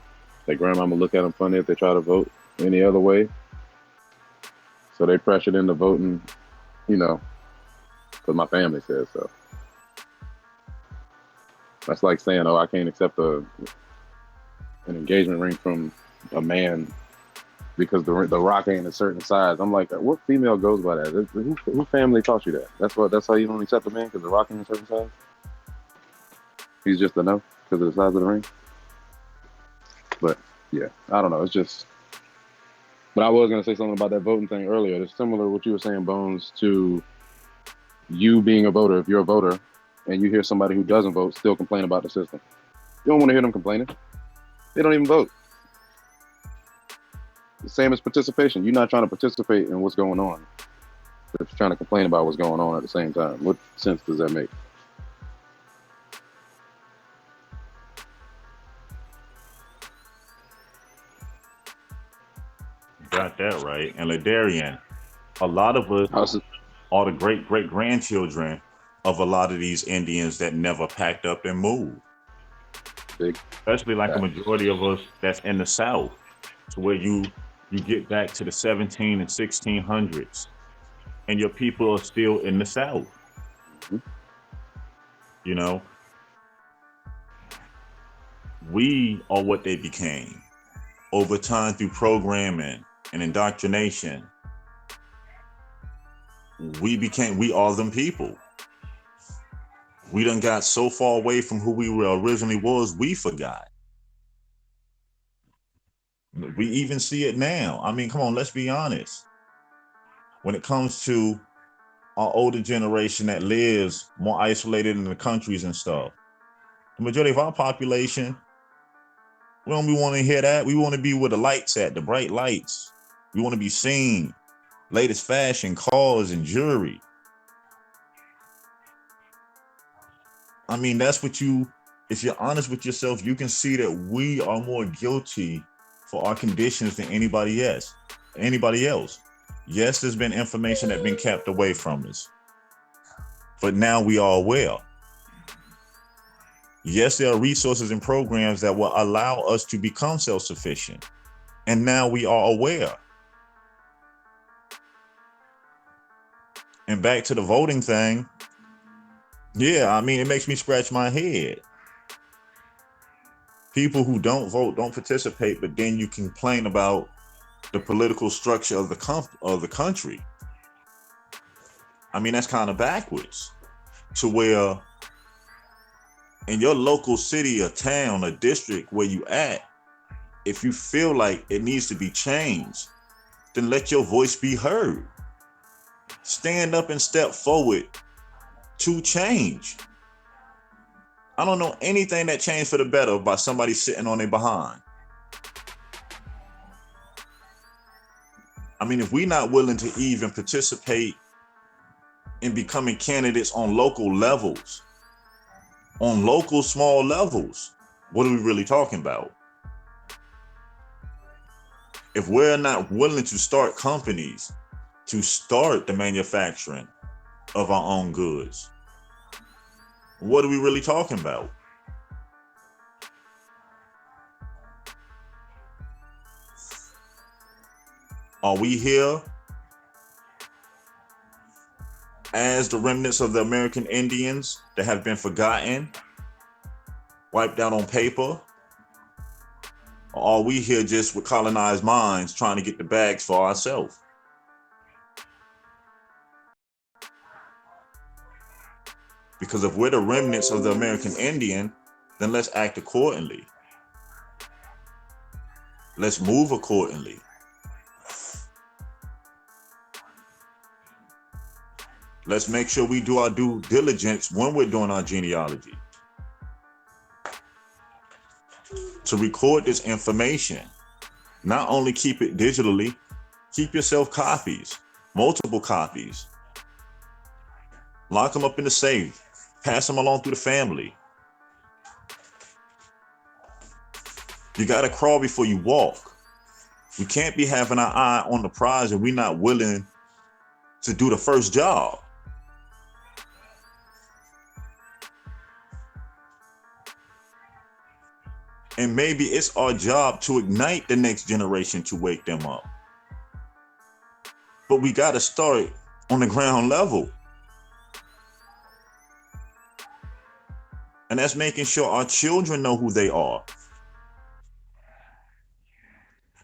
their grandmama look at them funny if they try to vote any other way. So they pressured into voting, because my family says so. That's like saying, I can't accept an engagement ring from a man because the rock ain't a certain size. I'm like, what female goes by that? Who family taught you that? That's how you don't accept a man, because the rock ain't a certain size? He's just a no because of the size of the ring. But yeah, I don't know. It's just. But I was gonna say something about that voting thing earlier. It's similar to what you were saying, Bones, to you being a voter. If you're a voter and you hear somebody who doesn't vote still complain about the system, you don't want to hear them complaining. They don't even vote. The same as participation. You're not trying to participate in what's going on, but you're trying to complain about what's going on at the same time. What sense does that make? Got that right. And Ladarian, a lot of us are the great-great-grandchildren of a lot of these Indians that never packed up and moved. Big. Especially like a majority of us that's in the South. to where you get back to the 17 and 1600s, and your people are still in the South. You know, we are what they became over time through programming and indoctrination. We are them people. We done got so far away from who we were originally was, we forgot. We even see it now. I mean, come on, let's be honest. When it comes to our older generation that lives more isolated in the countries and stuff, the majority of our population, we don't want to hear that. We want to be where the lights at, the bright lights. We want to be seen, latest fashion, cars, and jewelry. I mean, that's what if you're honest with yourself, you can see that we are more guilty for our conditions than anybody else. Yes, there's been information that's been kept away from us, but now we are aware. Yes, there are resources and programs that will allow us to become self-sufficient, and now we are aware. And back to the voting thing, yeah, I mean, it makes me scratch my head. People who don't vote, don't participate, but then you complain about the political structure of the country. I mean, that's kind of backwards. To where in your local city or town or district where you at, if you feel like it needs to be changed, then let your voice be heard. Stand up and step forward to change. I don't know anything that changed for the better by somebody sitting on their behind. I mean, if we're not willing to even participate in becoming candidates on local levels, on local small levels, what are we really talking about? If we're not willing to start companies, to start the manufacturing of our own goods, what are we really talking about? Are we here as the remnants of the American Indians that have been forgotten, wiped out on paper? Or are we here just with colonized minds trying to get the bags for ourselves? Because if we're the remnants of the American Indian, then let's act accordingly. Let's move accordingly. Let's make sure we do our due diligence when we're doing our genealogy. To record this information, not only keep it digitally, keep yourself copies, multiple copies. Lock them up in the safe, pass them along through the family. You gotta crawl before you walk. We can't be having our eye on the prize and we're not willing to do the first job. And maybe it's our job to ignite the next generation to wake them up. But we got to start on the ground level. And that's making sure our children know who they are.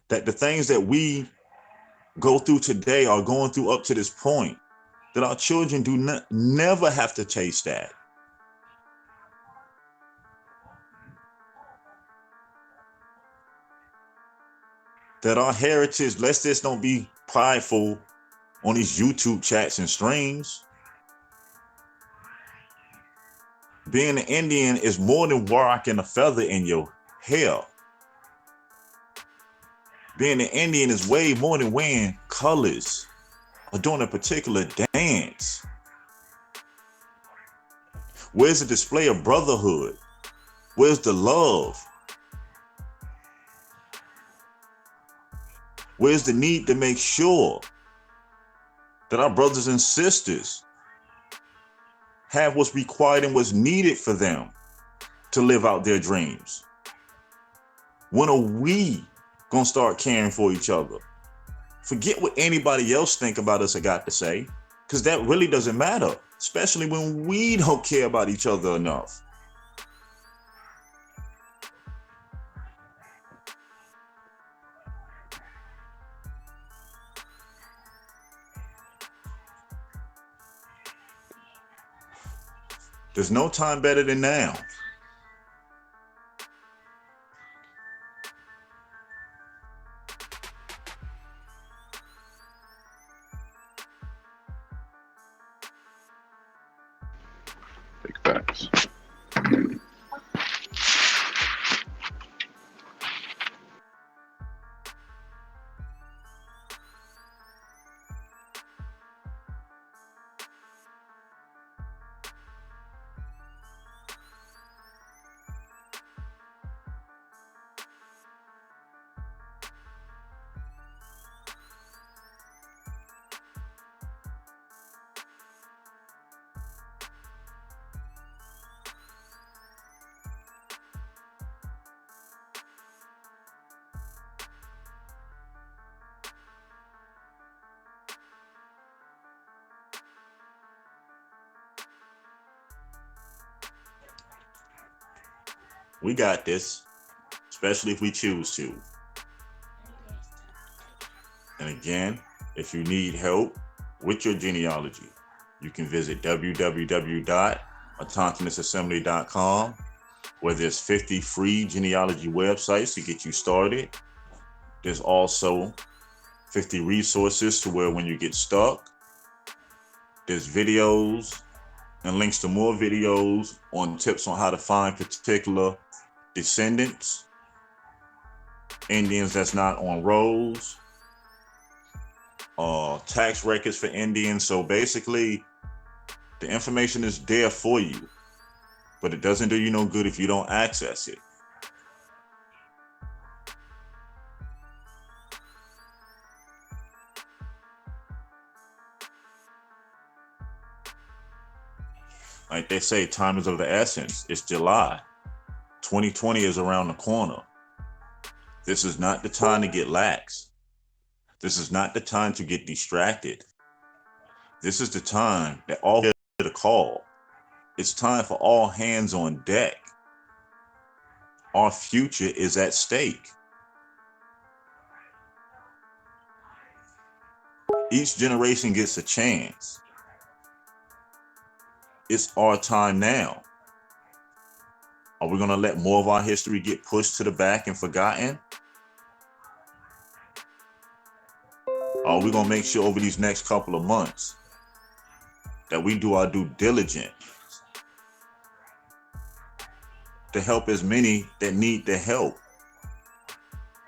That the things that we go through today are going through up to this point, that our children do never have to taste that. That our heritage, let's just don't be prideful on these YouTube chats and streams. Being an Indian is more than rocking a feather in your hair. Being an Indian is way more than wearing colors or doing a particular dance. Where's the display of brotherhood? Where's the love? Where's the need to make sure that our brothers and sisters have what's required and what's needed for them to live out their dreams? When are we gonna start caring for each other. Forget what anybody else think about us or got to say, because that really doesn't matter, especially when we don't care about each other enough. There's no time better than now. Big facts. We got this, especially if we choose to. And again, if you need help with your genealogy, you can visit www.autonomousassembly.com, where there's 50 free genealogy websites to get you started. There's also 50 resources to where when you get stuck, there's videos and links to more videos on tips on how to find particular descendants, Indians that's not on rolls, tax records for Indians. So basically, the information is there for you, but it doesn't do you no good if you don't access it. Like they say, time is of the essence. It's July. 2020 is around the corner. This is not the time to get lax. This is not the time to get distracted. This is the time that all get a call. It's time for all hands on deck. Our future is at stake. Each generation gets a chance. It's our time now. Are we going to let more of our history get pushed to the back and forgotten? Are we going to make sure over these next couple of months that we do our due diligence to help as many that need the help?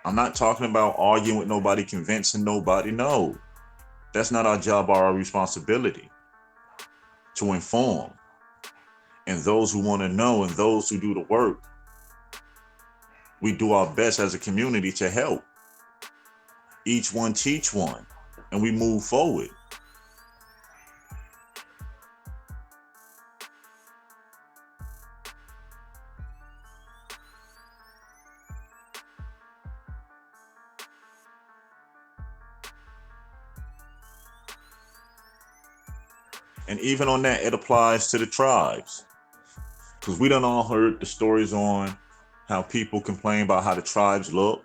I'm not talking about arguing with nobody, convincing nobody. No, that's not our job or our responsibility. To inform. And those who want to know and those who do the work, we do our best as a community to help. Each one teach one, and we move forward. And even on that, it applies to the tribes. Because we done all heard the stories on how people complain about how the tribes look.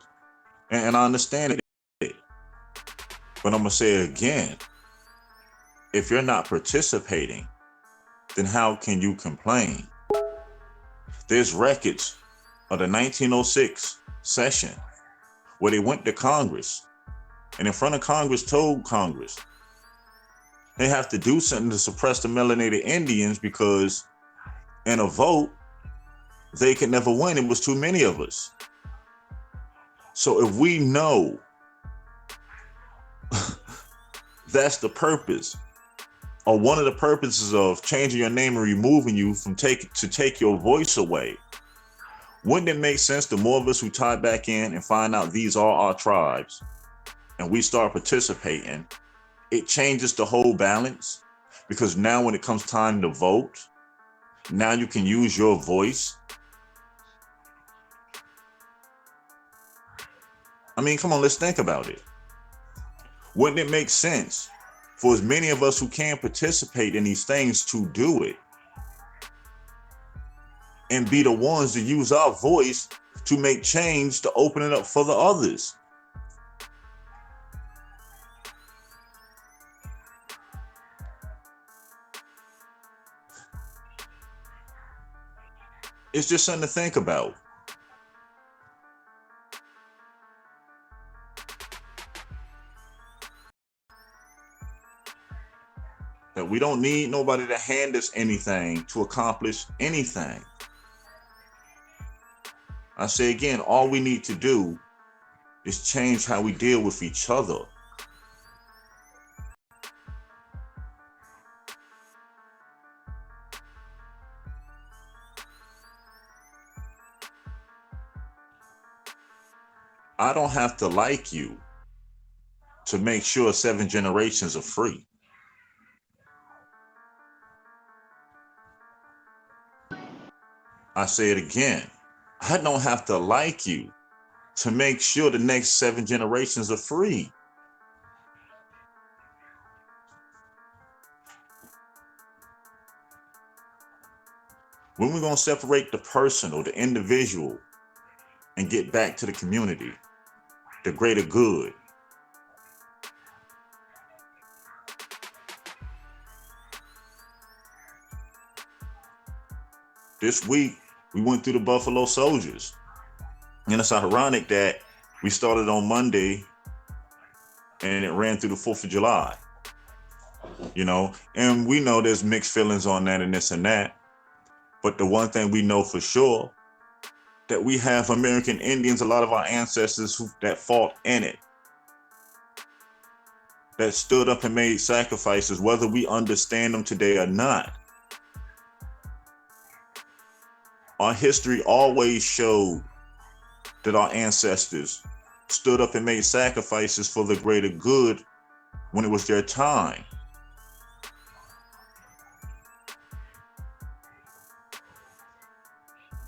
And I understand it. But I'm going to say it again. If you're not participating, then how can you complain? There's records of the 1906 session where they went to Congress and in front of Congress told Congress they have to do something to suppress the melanated Indians because in a vote, they could never win. It was too many of us. So if we know that's the purpose, or one of the purposes of changing your name and removing you from take your voice away, wouldn't it make sense the more of us who tie back in and find out these are our tribes and we start participating, it changes the whole balance? Because now when it comes time to vote, now you can use your voice. I mean, come on, let's think about it. Wouldn't it make sense for as many of us who can participate in these things to do it and be the ones to use our voice to make change, to open it up for the others? It's just something to think about. That we don't need nobody to hand us anything to accomplish anything. I say again, all we need to do is change how we deal with each other. I don't have to like you to make sure 7 generations are free. I say it again. I don't have to like you to make sure the next 7 generations are free. When we're going to separate the personal, the individual, and get back to the community, the greater good? This week, we went through the Buffalo Soldiers. And it's ironic that we started on Monday and it ran through the 4th of July. You know, and we know there's mixed feelings on that and this and that. But the one thing we know for sure, that we have American Indians, a lot of our ancestors that fought in it, that stood up and made sacrifices, whether we understand them today or not. Our history always showed that our ancestors stood up and made sacrifices for the greater good when it was their time.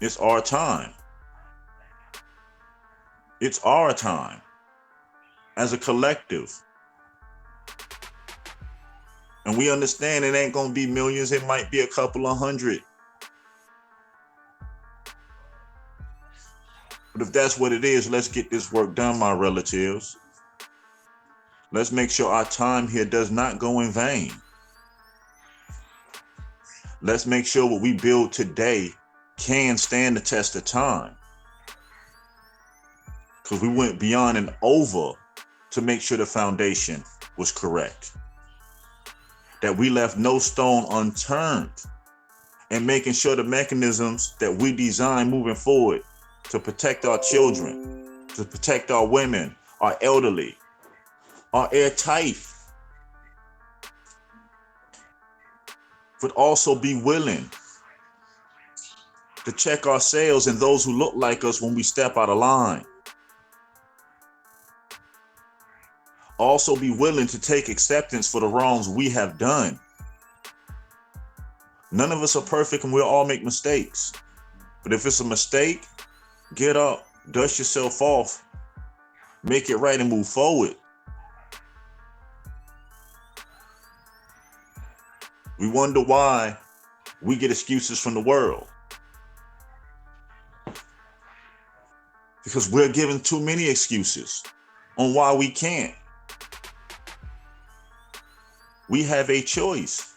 It's our time. It's our time as a collective. And we understand it ain't gonna be millions, it might be a couple of hundred. But if that's what it is, let's get this work done, my relatives. Let's make sure our time here does not go in vain. Let's make sure what we build today can stand the test of time. Because we went beyond and over to make sure the foundation was correct. That we left no stone unturned in making sure the mechanisms that we design moving forward to protect our children, to protect our women, our elderly, are airtight. But also be willing to check ourselves and those who look like us when we step out of line. Also be willing to take acceptance for the wrongs we have done. None of us are perfect and we'll all make mistakes. But if it's a mistake, get up, dust yourself off, make it right and move forward. We wonder why we get excuses from the world. Because we're given too many excuses on why we can't. We have a choice.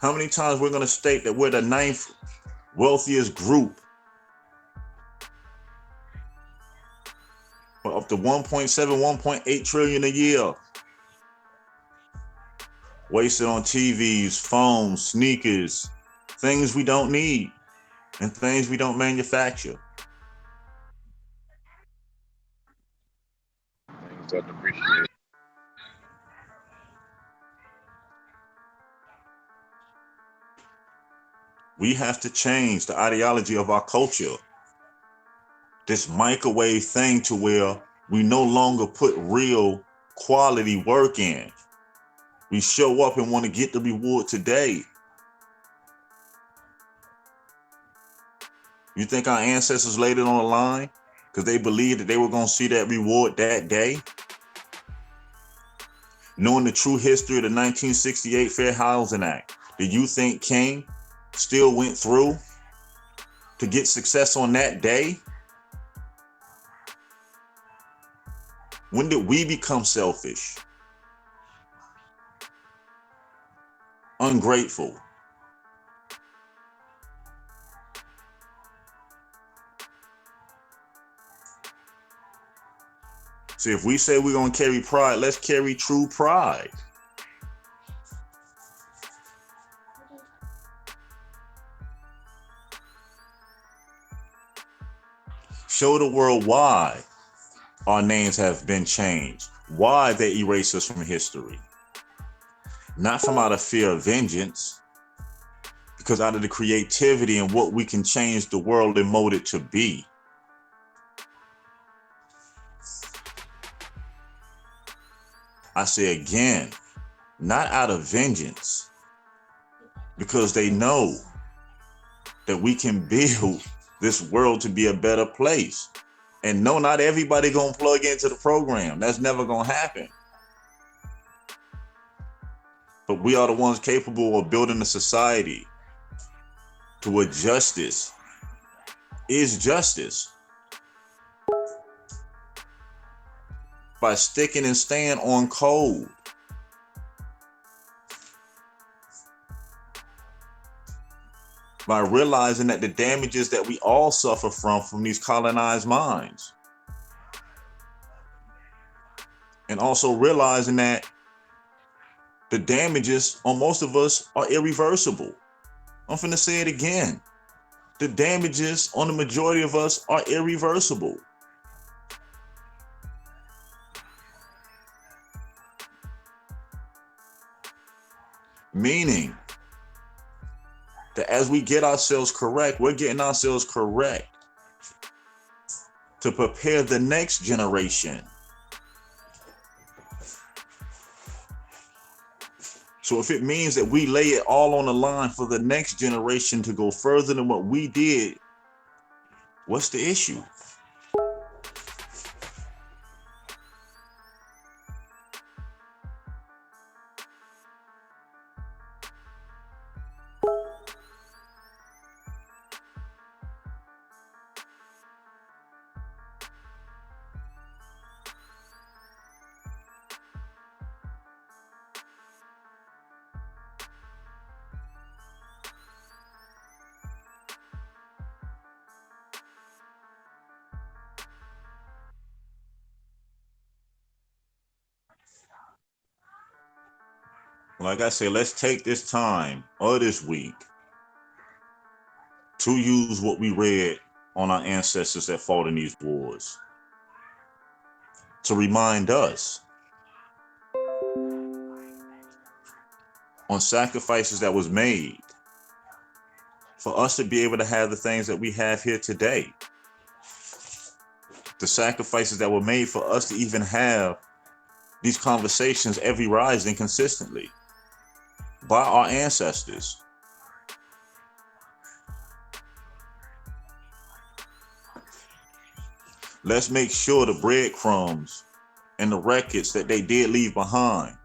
How many times we're going to state that we're the 9th wealthiest group? But up to 1.7, 1.8 trillion a year. Wasted on TVs, phones, sneakers, things we don't need, and things we don't manufacture. Things unappreciated. We have to change the ideology of our culture. This microwave thing to where we no longer put real quality work in. We show up and want to get the reward today. You think our ancestors laid it on the line because they believed that they were going to see that reward that day? Knowing the true history of the 1968 Fair Housing Act, do you think King still went through to get success on that day? When did we become selfish, ungrateful? See, if we say we're going to carry pride, let's carry true pride. Show the world why our names have been changed, why they erase us from history. Not from out of fear of vengeance, because out of the creativity and what we can change the world and mold it to be. I say again, not out of vengeance, because they know that we can build this world to be a better place. And no, not everybody gonna plug into the program. That's never gonna happen. But we are the ones capable of building a society to where justice is justice. By sticking and staying on code. By realizing that the damages that we all suffer from these colonized minds. And also realizing that the damages on most of us are irreversible. I'm finna say it again. The damages on the majority of us are irreversible. Meaning that as we get ourselves correct, we're getting ourselves correct to prepare the next generation. So if it means that we lay it all on the line for the next generation to go further than what we did, what's the issue? Like I said, let's take this time or this week to use what we read on our ancestors that fought in these wars to remind us on sacrifices that was made for us to be able to have the things that we have here today. The sacrifices that were made for us to even have these conversations every rising consistently by our ancestors. Let's make sure the breadcrumbs and the records that they did leave behind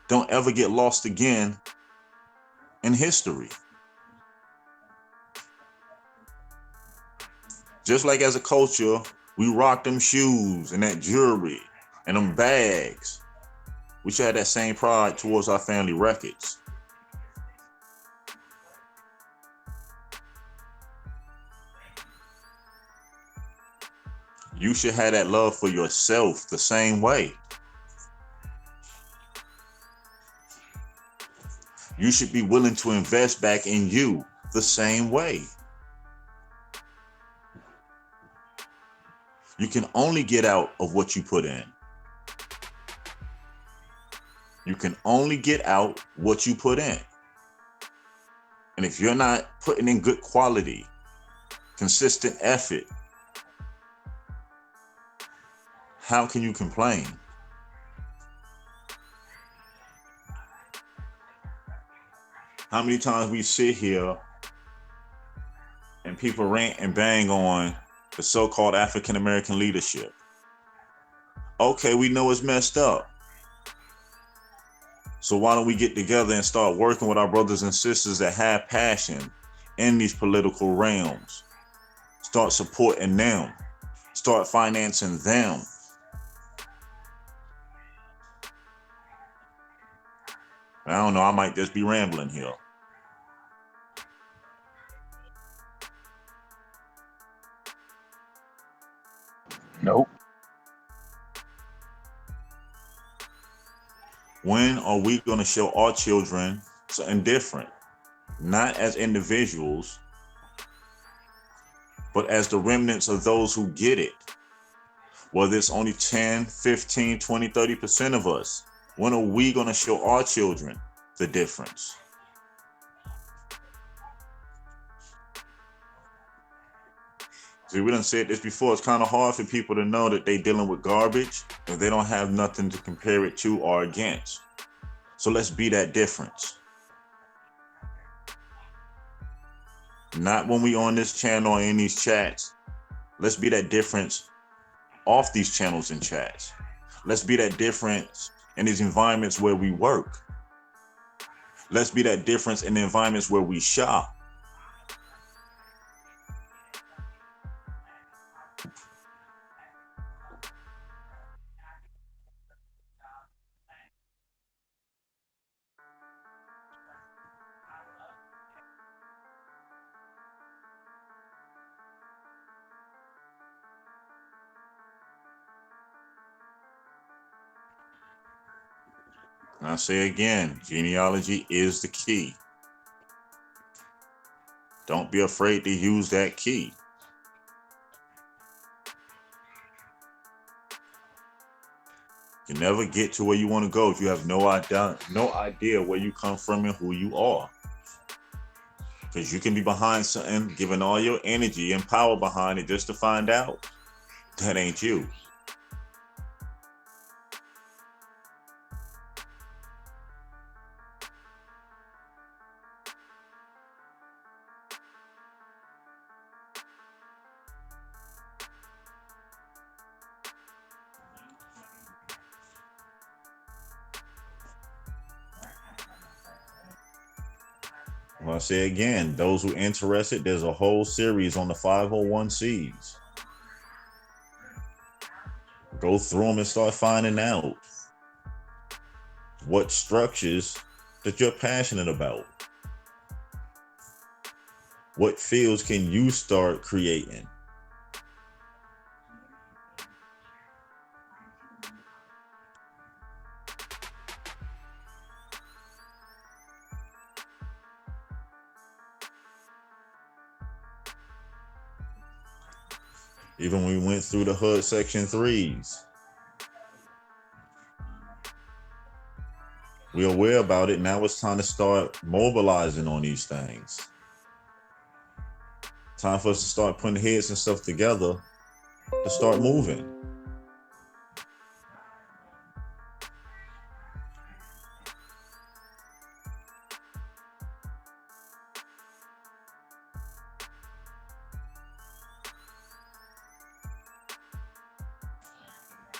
don't ever get lost again in history. Just like as a culture, we rock them shoes and that jewelry and them bags. We should have that same pride towards our family records. You should have that love for yourself the same way. You should be willing to invest back in you the same way. You can only get out of what you put in. You can only get out what you put in. And if you're not putting in good quality, consistent effort, how can you complain? How many times we sit here and people rant and bang on the so-called African American leadership. Okay, we know it's messed up. So why don't we get together and start working with our brothers and sisters that have passion in these political realms? Start supporting them. Start financing them. I don't know, I might just be rambling here. Nope. When are we going to show our children something different? Not as individuals, but as the remnants of those who get it. Whether it's only 10, 15, 20, 30% of us. When are we going to show our children the difference? See, we done said this before. It's kind of hard for people to know that they're dealing with garbage if they don't have nothing to compare it to or against. So let's be that difference. Not when we on this channel or in these chats. Let's be that difference off these channels and chats. Let's be that difference in these environments where we work. Let's be that difference in the environments where we shop. And I say again, genealogy is the key. Don't be afraid to use that key. You never get to where you want to go if you have no idea where you come from and who you are. Because you can be behind something, giving all your energy and power behind it just to find out that ain't you. Well, I say again, those who are interested, there's a whole series on the 501Cs. Go through them and start finding out what structures that you're passionate about. What fields can you start creating? Even when we went through the HUD Section 3s, we're aware about it. Now it's time to start mobilizing on these things. Time for us to start putting heads and stuff together to start moving.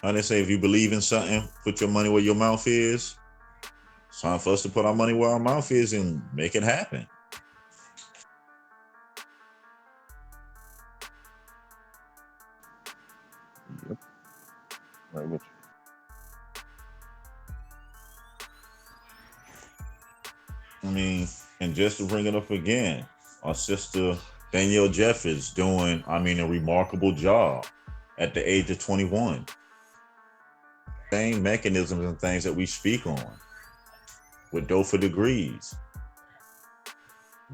How they say, if you believe in something, put your money where your mouth is. It's time for us to put our money where our mouth is and make it happen. Yep. Right with I mean, and just to bring it up again, our sister Danielle Jeffers doing, a remarkable job at the age of 21. Same mechanisms and things that we speak on with DOFA degrees,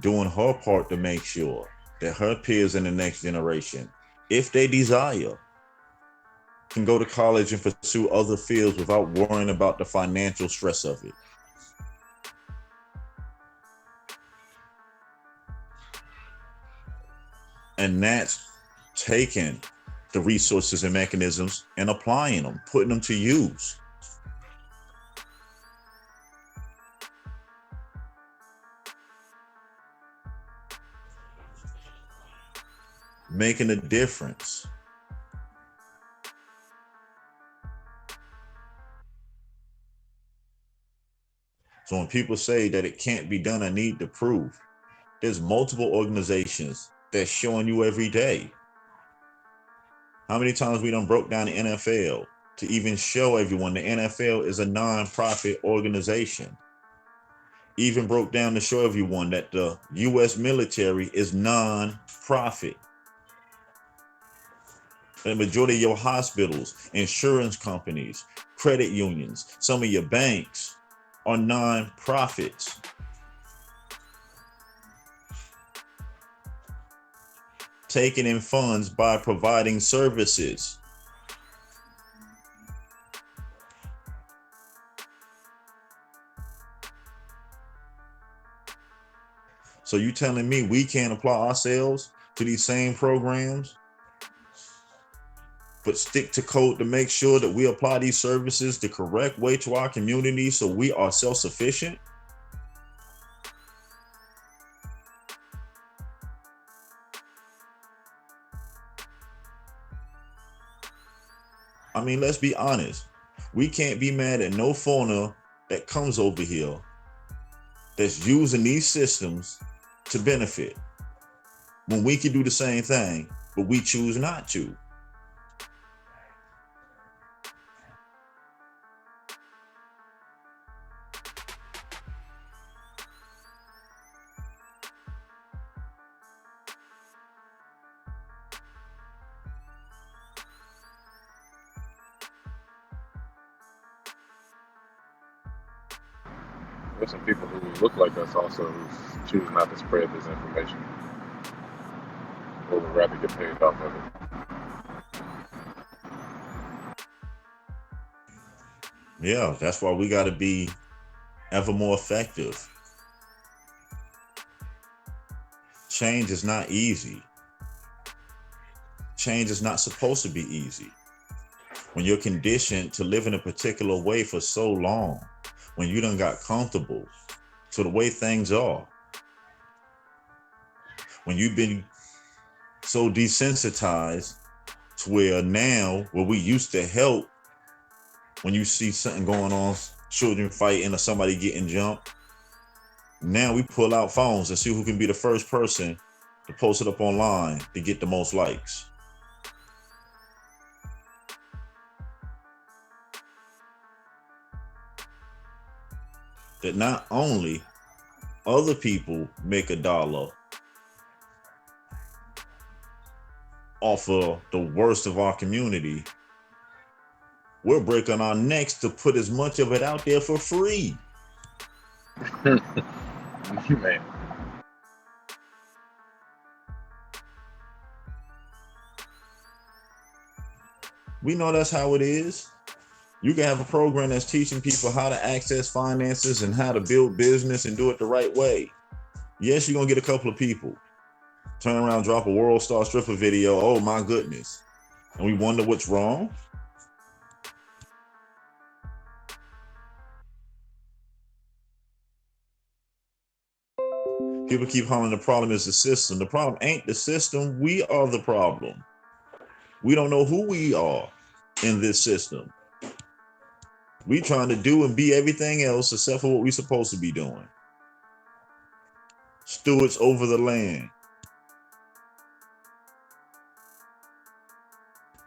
doing her part to make sure that her peers in the next generation, if they desire, can go to college and pursue other fields without worrying about the financial stress of it. And that's taking the resources and mechanisms and applying them, putting them to use. making a difference. So when people say that it can't be done, I need the proof. There's multiple organizations that's showing you every day. How many times we done broke down the NFL to even show everyone the NFL is a non-profit organization. Even broke down to show everyone that the U.S. military is non-profit. The majority of your hospitals, insurance companies, credit unions, some of your banks are non-profits. Taking in funds by providing services. So you telling me we can't apply ourselves to these same programs, but stick to code to make sure that we apply these services the correct way to our community so we are self-sufficient? I mean, let's be honest. We can't be mad at no foreigner that comes over here that's using these systems to benefit when we can do the same thing, but we choose not to. There's some people who look like us also who choose not to spread this information or would rather get paid off of it. Yeah, that's why we got to be ever more effective. Change is not easy. Change is not supposed to be easy. When you're conditioned to live in a particular way for so long, when you done got comfortable to the way things are, when you've been so desensitized to where now, where we used to help when you see something going on, children fighting or somebody getting jumped, now we pull out phones and see who can be the first person to post it up online to get the most likes. That not only other people make $1 off of the worst of our community, we're breaking our necks to put as much of it out there for free. Man. We know that's how it is. You can have a program that's teaching people how to access finances and how to build business and do it the right way. Yes, you're going to get a couple of people. Turn around, drop a world star stripper video. Oh my goodness. And we wonder what's wrong. People keep hollering the problem is the system. The problem ain't the system. We are the problem. We don't know who we are in this system. We trying to do and be everything else except for what we supposed to be doing. Stewards over the land.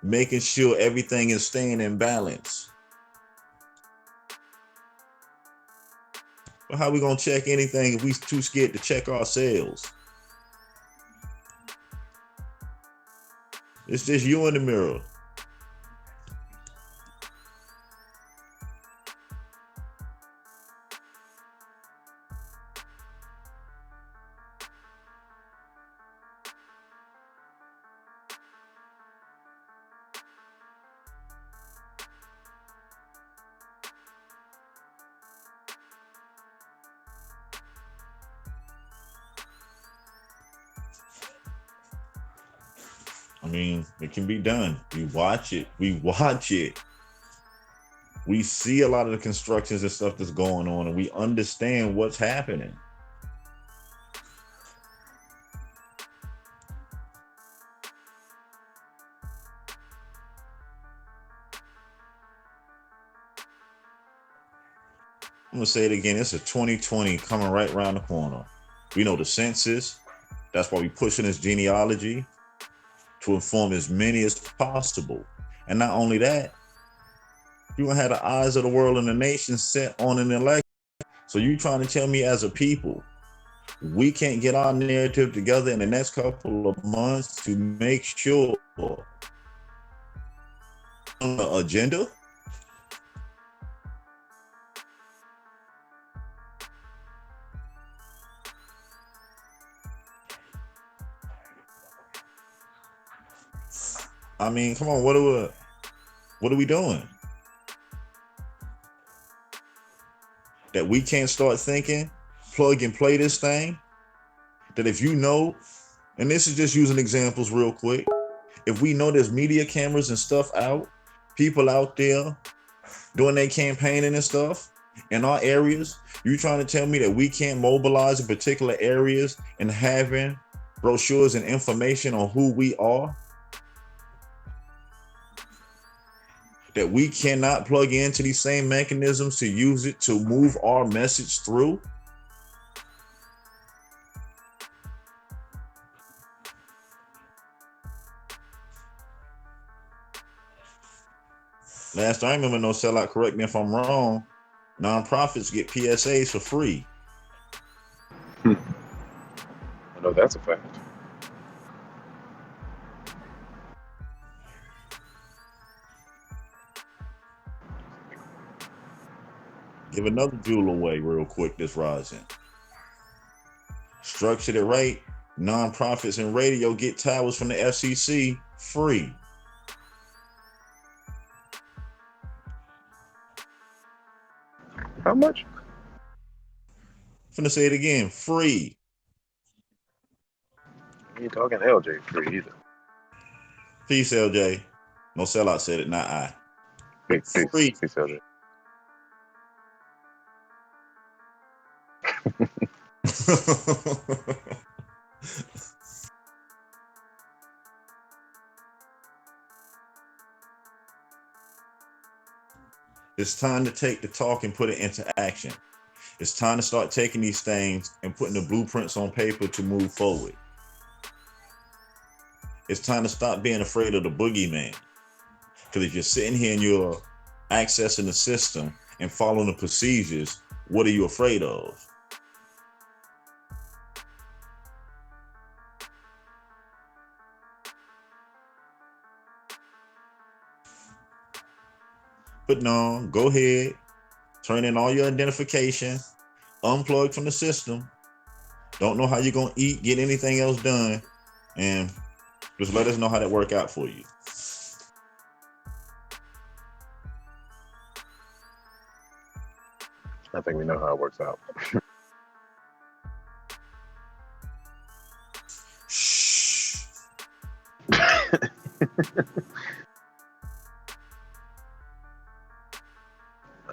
Making sure everything is staying in balance. But how we gonna check anything if we too scared to check ourselves? It's just you in the mirror. I mean, it can be done. We watch it. We watch it. We see a lot of the constructions and stuff that's going on, and we understand what's happening. I'm gonna say it again. It's a 2020 coming right around the corner. We know the census. That's why we pushing this genealogy to inform as many as possible. And not only that, you gonna have the eyes of the world and the nation set on an election. So you trying to tell me as a people, we can't get our narrative together in the next couple of months to make sure on the agenda? I mean, come on, what are we doing? That we can't start thinking, plug and play this thing? That if you know, and this is just using examples real quick, if we know there's media cameras and stuff out, people out there doing their campaigning and stuff in our areas, you trying to tell me that we can't mobilize in particular areas and having brochures and information on who we are? That we cannot plug into these same mechanisms to use it to move our message through? Last I remember, no sellout, correct me if I'm wrong, nonprofits get PSAs for free. I know that's a fact. Give another jewel away real quick this rising. Structured it right, nonprofits and radio get towers from the FCC free. How much? I'm finna say it again, free. You ain't talking LJ free either. Peace, LJ. No sellout said it, not I. Peace, Free. peace, LJ. It's time to take the talk and put it into action. It's time to start taking these things and putting the blueprints on paper to move forward. It's time to stop being afraid of the boogeyman. Because if you're sitting here and you're accessing the system and following the procedures, what are you afraid of? But no, go ahead, turn in all your identification, unplug from the system. Don't know how you're gonna eat, get anything else done, and just let us know how that work out for you. I think we know how it works out. Shh.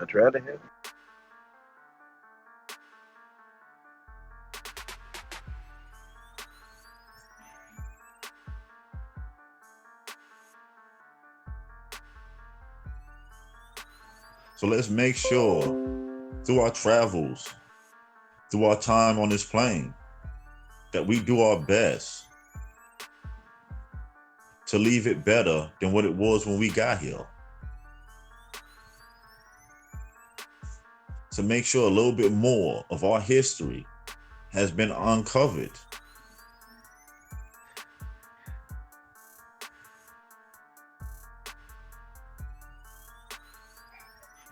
I tried to hit. So let's make sure through our travels, through our time on this plane, that we do our best to leave it better than what it was when we got here. To make sure a little bit more of our history has been uncovered.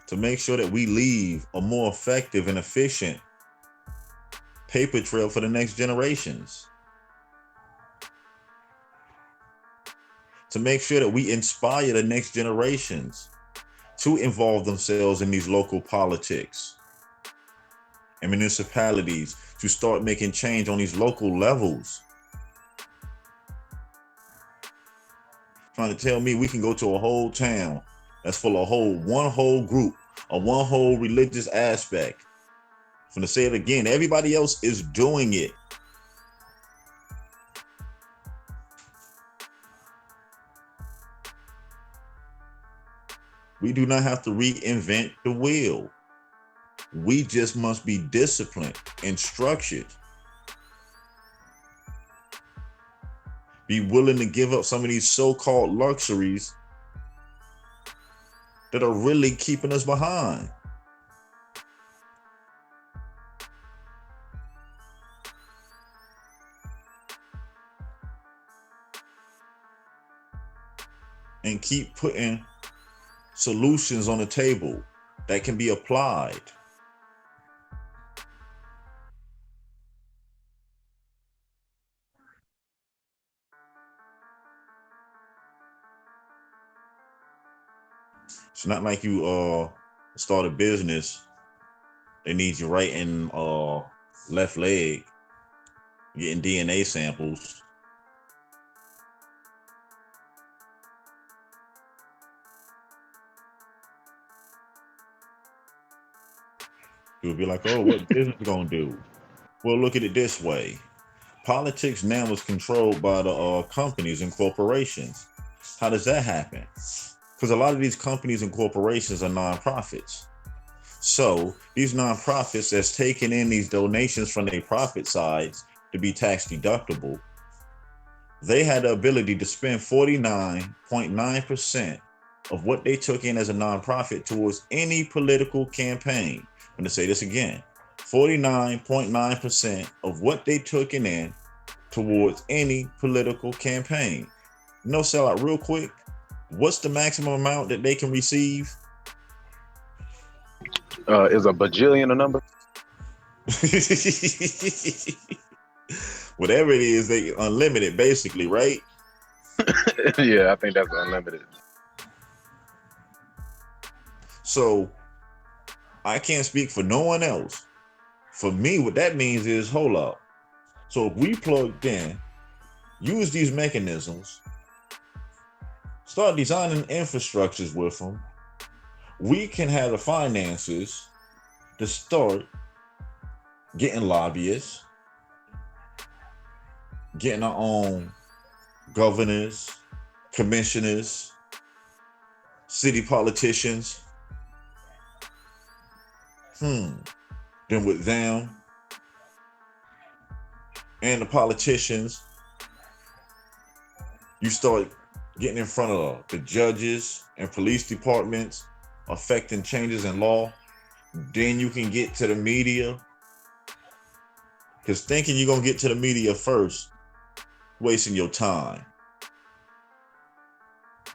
To make sure that we leave a more effective and efficient paper trail for the next generations. To make sure that we inspire the next generations to involve themselves in these local politics and municipalities, to start making change on these local levels. Trying to tell me we can go to a whole town that's full of one whole group, or one whole religious aspect. I'm gonna say it again, everybody else is doing it. We do not have to reinvent the wheel. We just must be disciplined and structured. Be willing to give up some of these so-called luxuries that are really keeping us behind. And keep putting solutions on the table that can be applied. It's not like you start a business, they need you right in left leg, getting DNA samples. You'll be like, oh, what business gonna do? Well, look at it this way. Politics now is controlled by the companies and corporations. How does that happen? Because a lot of these companies and corporations are nonprofits. So these nonprofits that's taking in these donations from their profit sides to be tax deductible, they had the ability to spend 49.9% of what they took in as a nonprofit towards any political campaign. I'm going to say this again. 49.9% of what they took in towards any political campaign. No sellout real quick. What's the maximum amount that they can receive? Is a bajillion a number? Whatever it is, they unlimited basically, right? Yeah, I think that's unlimited. So I can't speak for no one else. For me, what that means is, hold up. So if we plugged in, use these mechanisms, start designing infrastructures with them, we can have the finances to start getting lobbyists, getting our own governors, commissioners, city politicians. Then with them and the politicians, you start getting in front of the judges and police departments, affecting changes in law. Then you can get to the media. Because thinking you're going to get to the media first, wasting your time.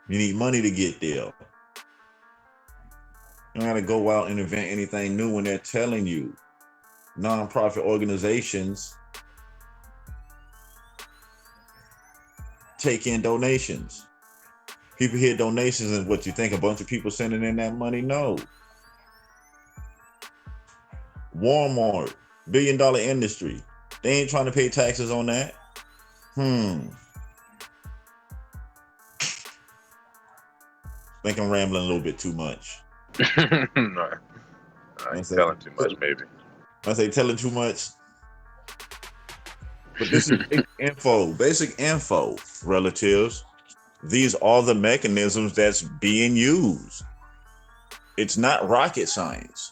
You need money to get there. You don't got to go out and invent anything new when they're telling you. Nonprofit organizations take in donations. People hear donations and what you think, a bunch of people sending in that money? No. Walmart, $1 billion industry. They ain't trying to pay taxes on that. Think I'm rambling a little bit too much. No, I ain't telling too much, maybe. I say telling too much. But this is basic info, relatives. These are the mechanisms that's being used. It's not rocket science.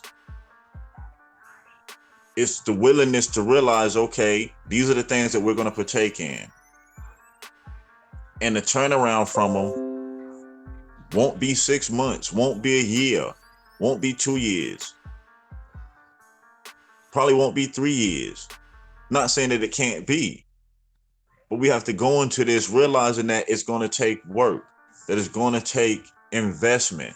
It's the willingness to realize, okay, these are the things that we're going to partake in. And the turnaround from them won't be 6 months, won't be a year, won't be 2 years. Probably won't be 3 years. Not saying that it can't be. But we have to go into this realizing that it's going to take work, that it's going to take investment.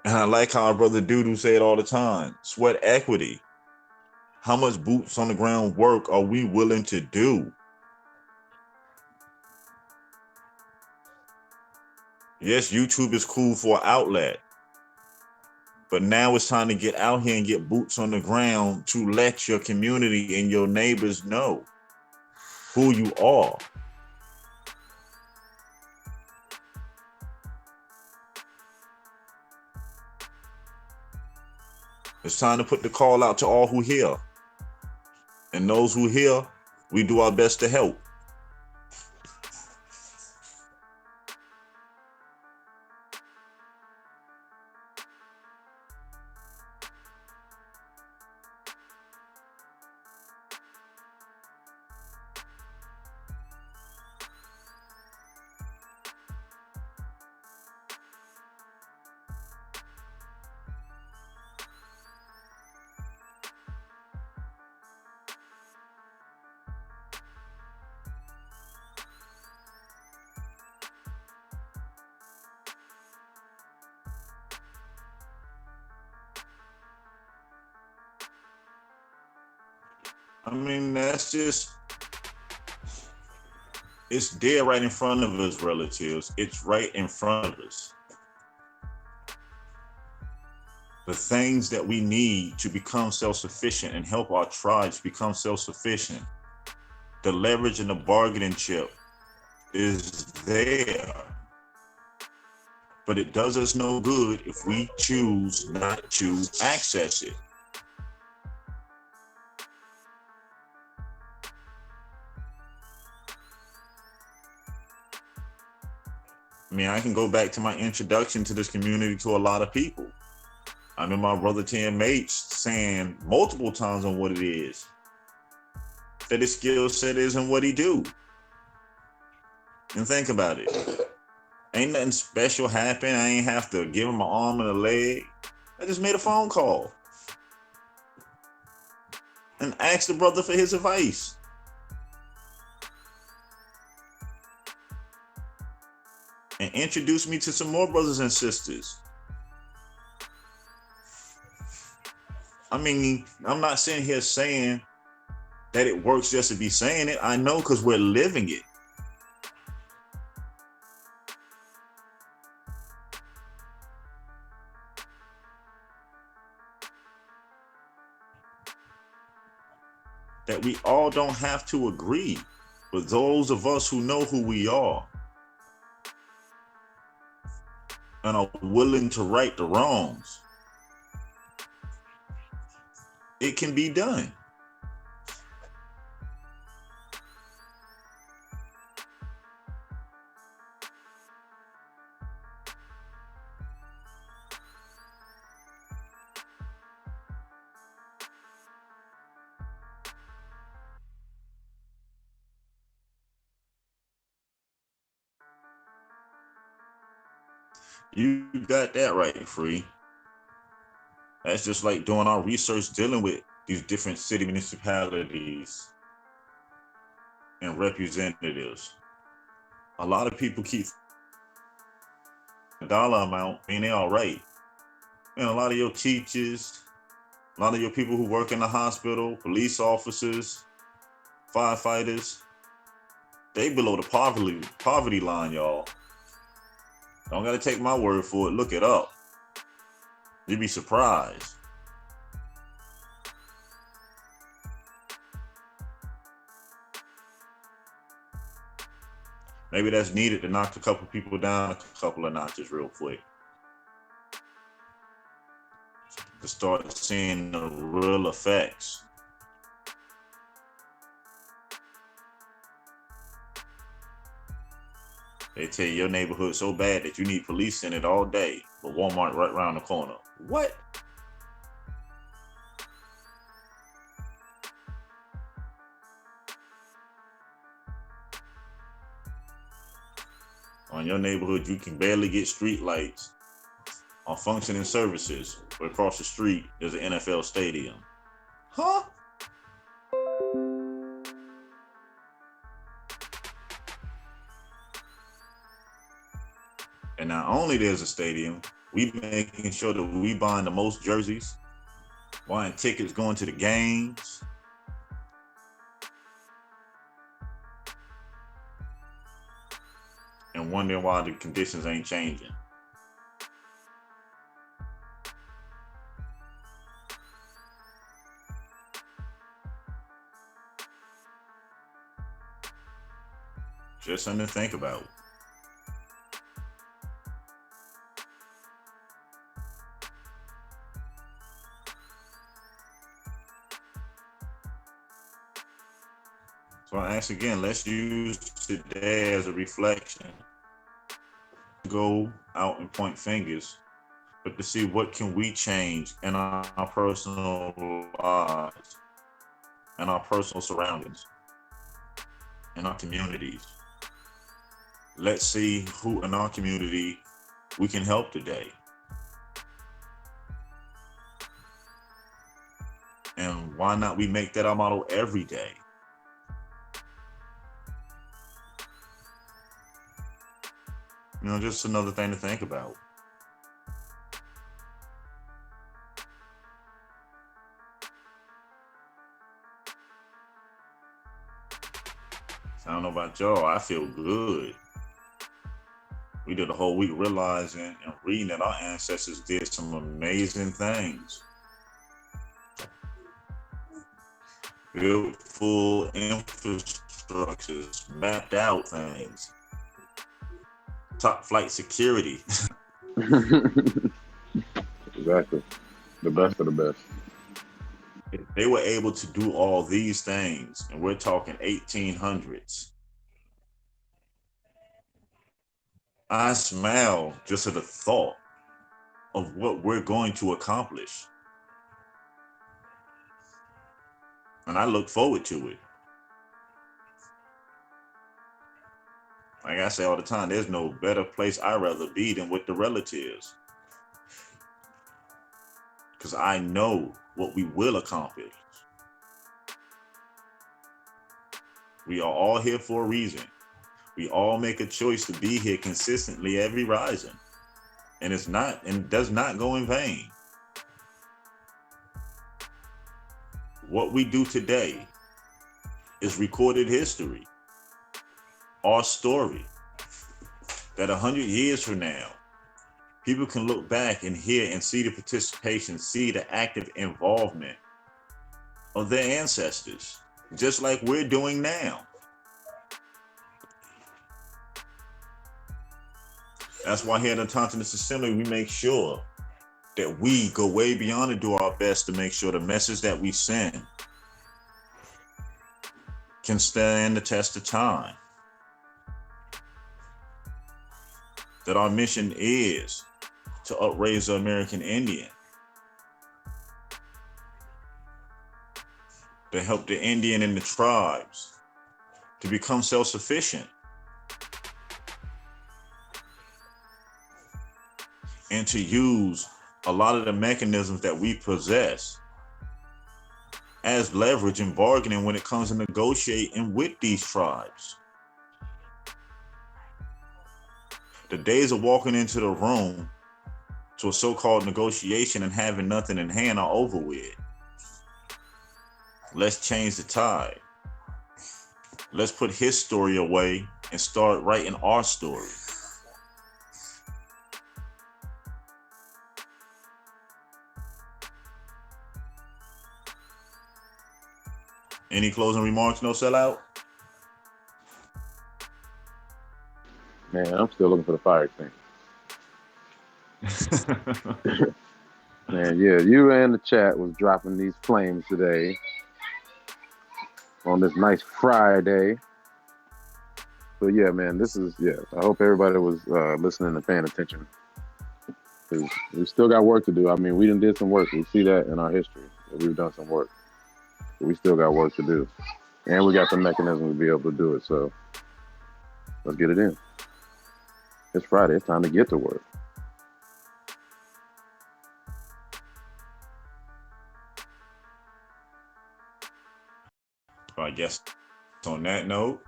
And I like how our brother Dudu said all the time, sweat equity. How much boots on the ground work are we willing to do? Yes, YouTube is cool for an outlet. But now it's time to get out here and get boots on the ground to let your community and your neighbors know who you are. It's time to put the call out to all who hear. And those who hear, we do our best to help. I mean, that's just, it's there right in front of us, relatives. It's right in front of us. The things that we need to become self-sufficient and help our tribes become self-sufficient. The leverage and the bargaining chip is there. But it does us no good if we choose not to access it. I mean, I can go back to my introduction to this community to a lot of people. I remember my brother Tim H saying multiple times on what it is, that his skill set isn't what he do. And think about it. Ain't nothing special happen. I ain't have to give him an arm and a leg. I just made a phone call and asked the brother for his advice. And introduced me to some more brothers and sisters. I mean, I'm not sitting here saying that it works just to be saying it. I know, because we're living it. That we all don't have to agree, but those of us who know who we are and are willing to right the wrongs, it can be done. You got that right, Free. That's just like doing our research dealing with these different city municipalities and representatives. A lot of people keep the dollar amount, I mean, they're all right. And a lot of your teachers, a lot of your people who work in the hospital, police officers, firefighters, they below the poverty line, y'all. Don't gotta take my word for it. Look it up. You'd be surprised. Maybe that's needed to knock a couple people down a couple of notches real quick. To start seeing the real effects. They tell you your neighborhood so bad that you need police in it all day, but Walmart right around the corner. What? On your neighborhood, you can barely get street lights on functioning services, but across the street is an NFL stadium. Huh? And not only there's a stadium, we making sure that we buying the most jerseys, buying tickets, going to the games. And wondering why the conditions ain't changing. Just something to think about. So I ask again, let's use today as a reflection. Go out and point fingers, but to see what can we change in our personal lives, and our personal surroundings, in our communities. Let's see who in our community we can help today. And why not we make that our motto every day? You know, just another thing to think about. about y'all, I feel good. We did a whole week realizing and reading that our ancestors did some amazing things. Built full infrastructures, mapped out things, top flight security. Exactly. The best of the best. They were able to do all these things, and we're talking 1800s. I smile just at the thought of what we're going to accomplish. And I look forward to it. Like I say all the time, there's no better place I'd rather be than with the relatives. Because I know what we will accomplish. We are all here for a reason. We all make a choice to be here consistently every rising. And it does not go in vain. What we do today is recorded history. Our story. That 100 years from now, people can look back and hear and see the participation, see the active involvement of their ancestors, just like we're doing now. That's why here at the Autonomous Assembly, we make sure that we go way beyond and do our best to make sure the message that we send can stand the test of time. That our mission is to upraise the American Indian, to help the Indian and the tribes to become self-sufficient, and to use a lot of the mechanisms that we possess as leverage and bargaining when it comes to negotiating with these tribes. The days of walking into the room to a so-called negotiation and having nothing in hand are over with. Let's change the tide. Let's put his story away and start writing our story. Any closing remarks, no sellout? Man, I'm still looking for the fire extinguisher. Man, yeah, you and the chat was dropping these flames today on this nice Friday. So yeah, man, I hope everybody was listening and paying attention. Because we still got work to do. I mean, we done did some work. We see that in our history. That we've done some work. But we still got work to do. And we got the mechanism to be able to do it. So let's get it in. It's Friday. It's time to get to work. I guess on that note,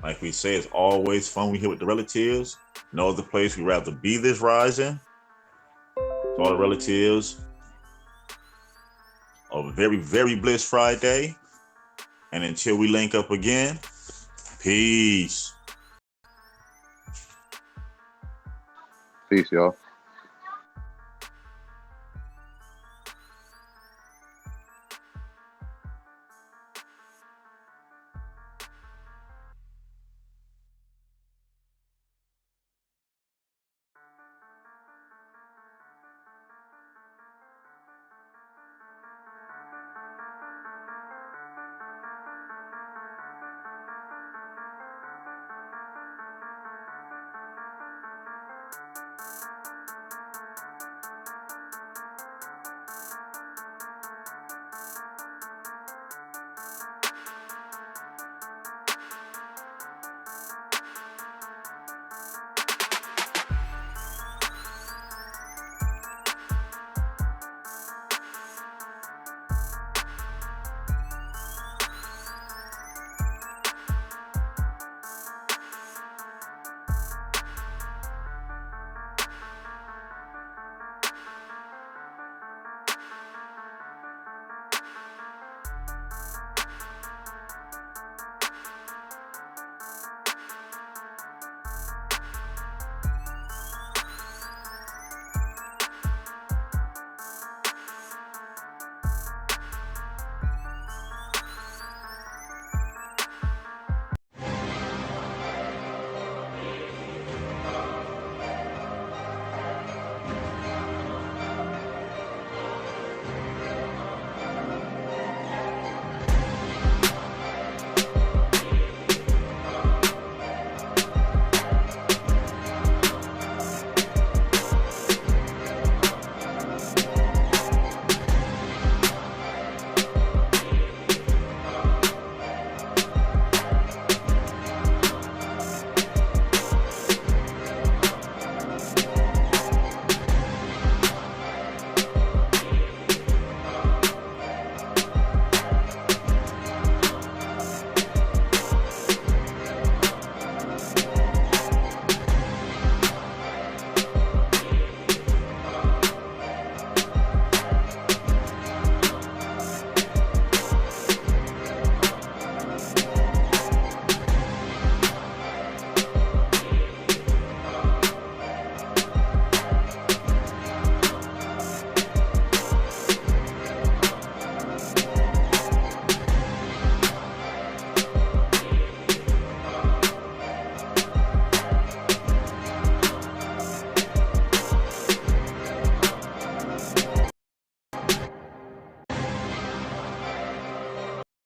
like we say, it's always fun we here with the relatives. No other place we'd rather be this rising. To all the relatives, a very, very blessed Friday. And until we link up again, peace. Peace, y'all.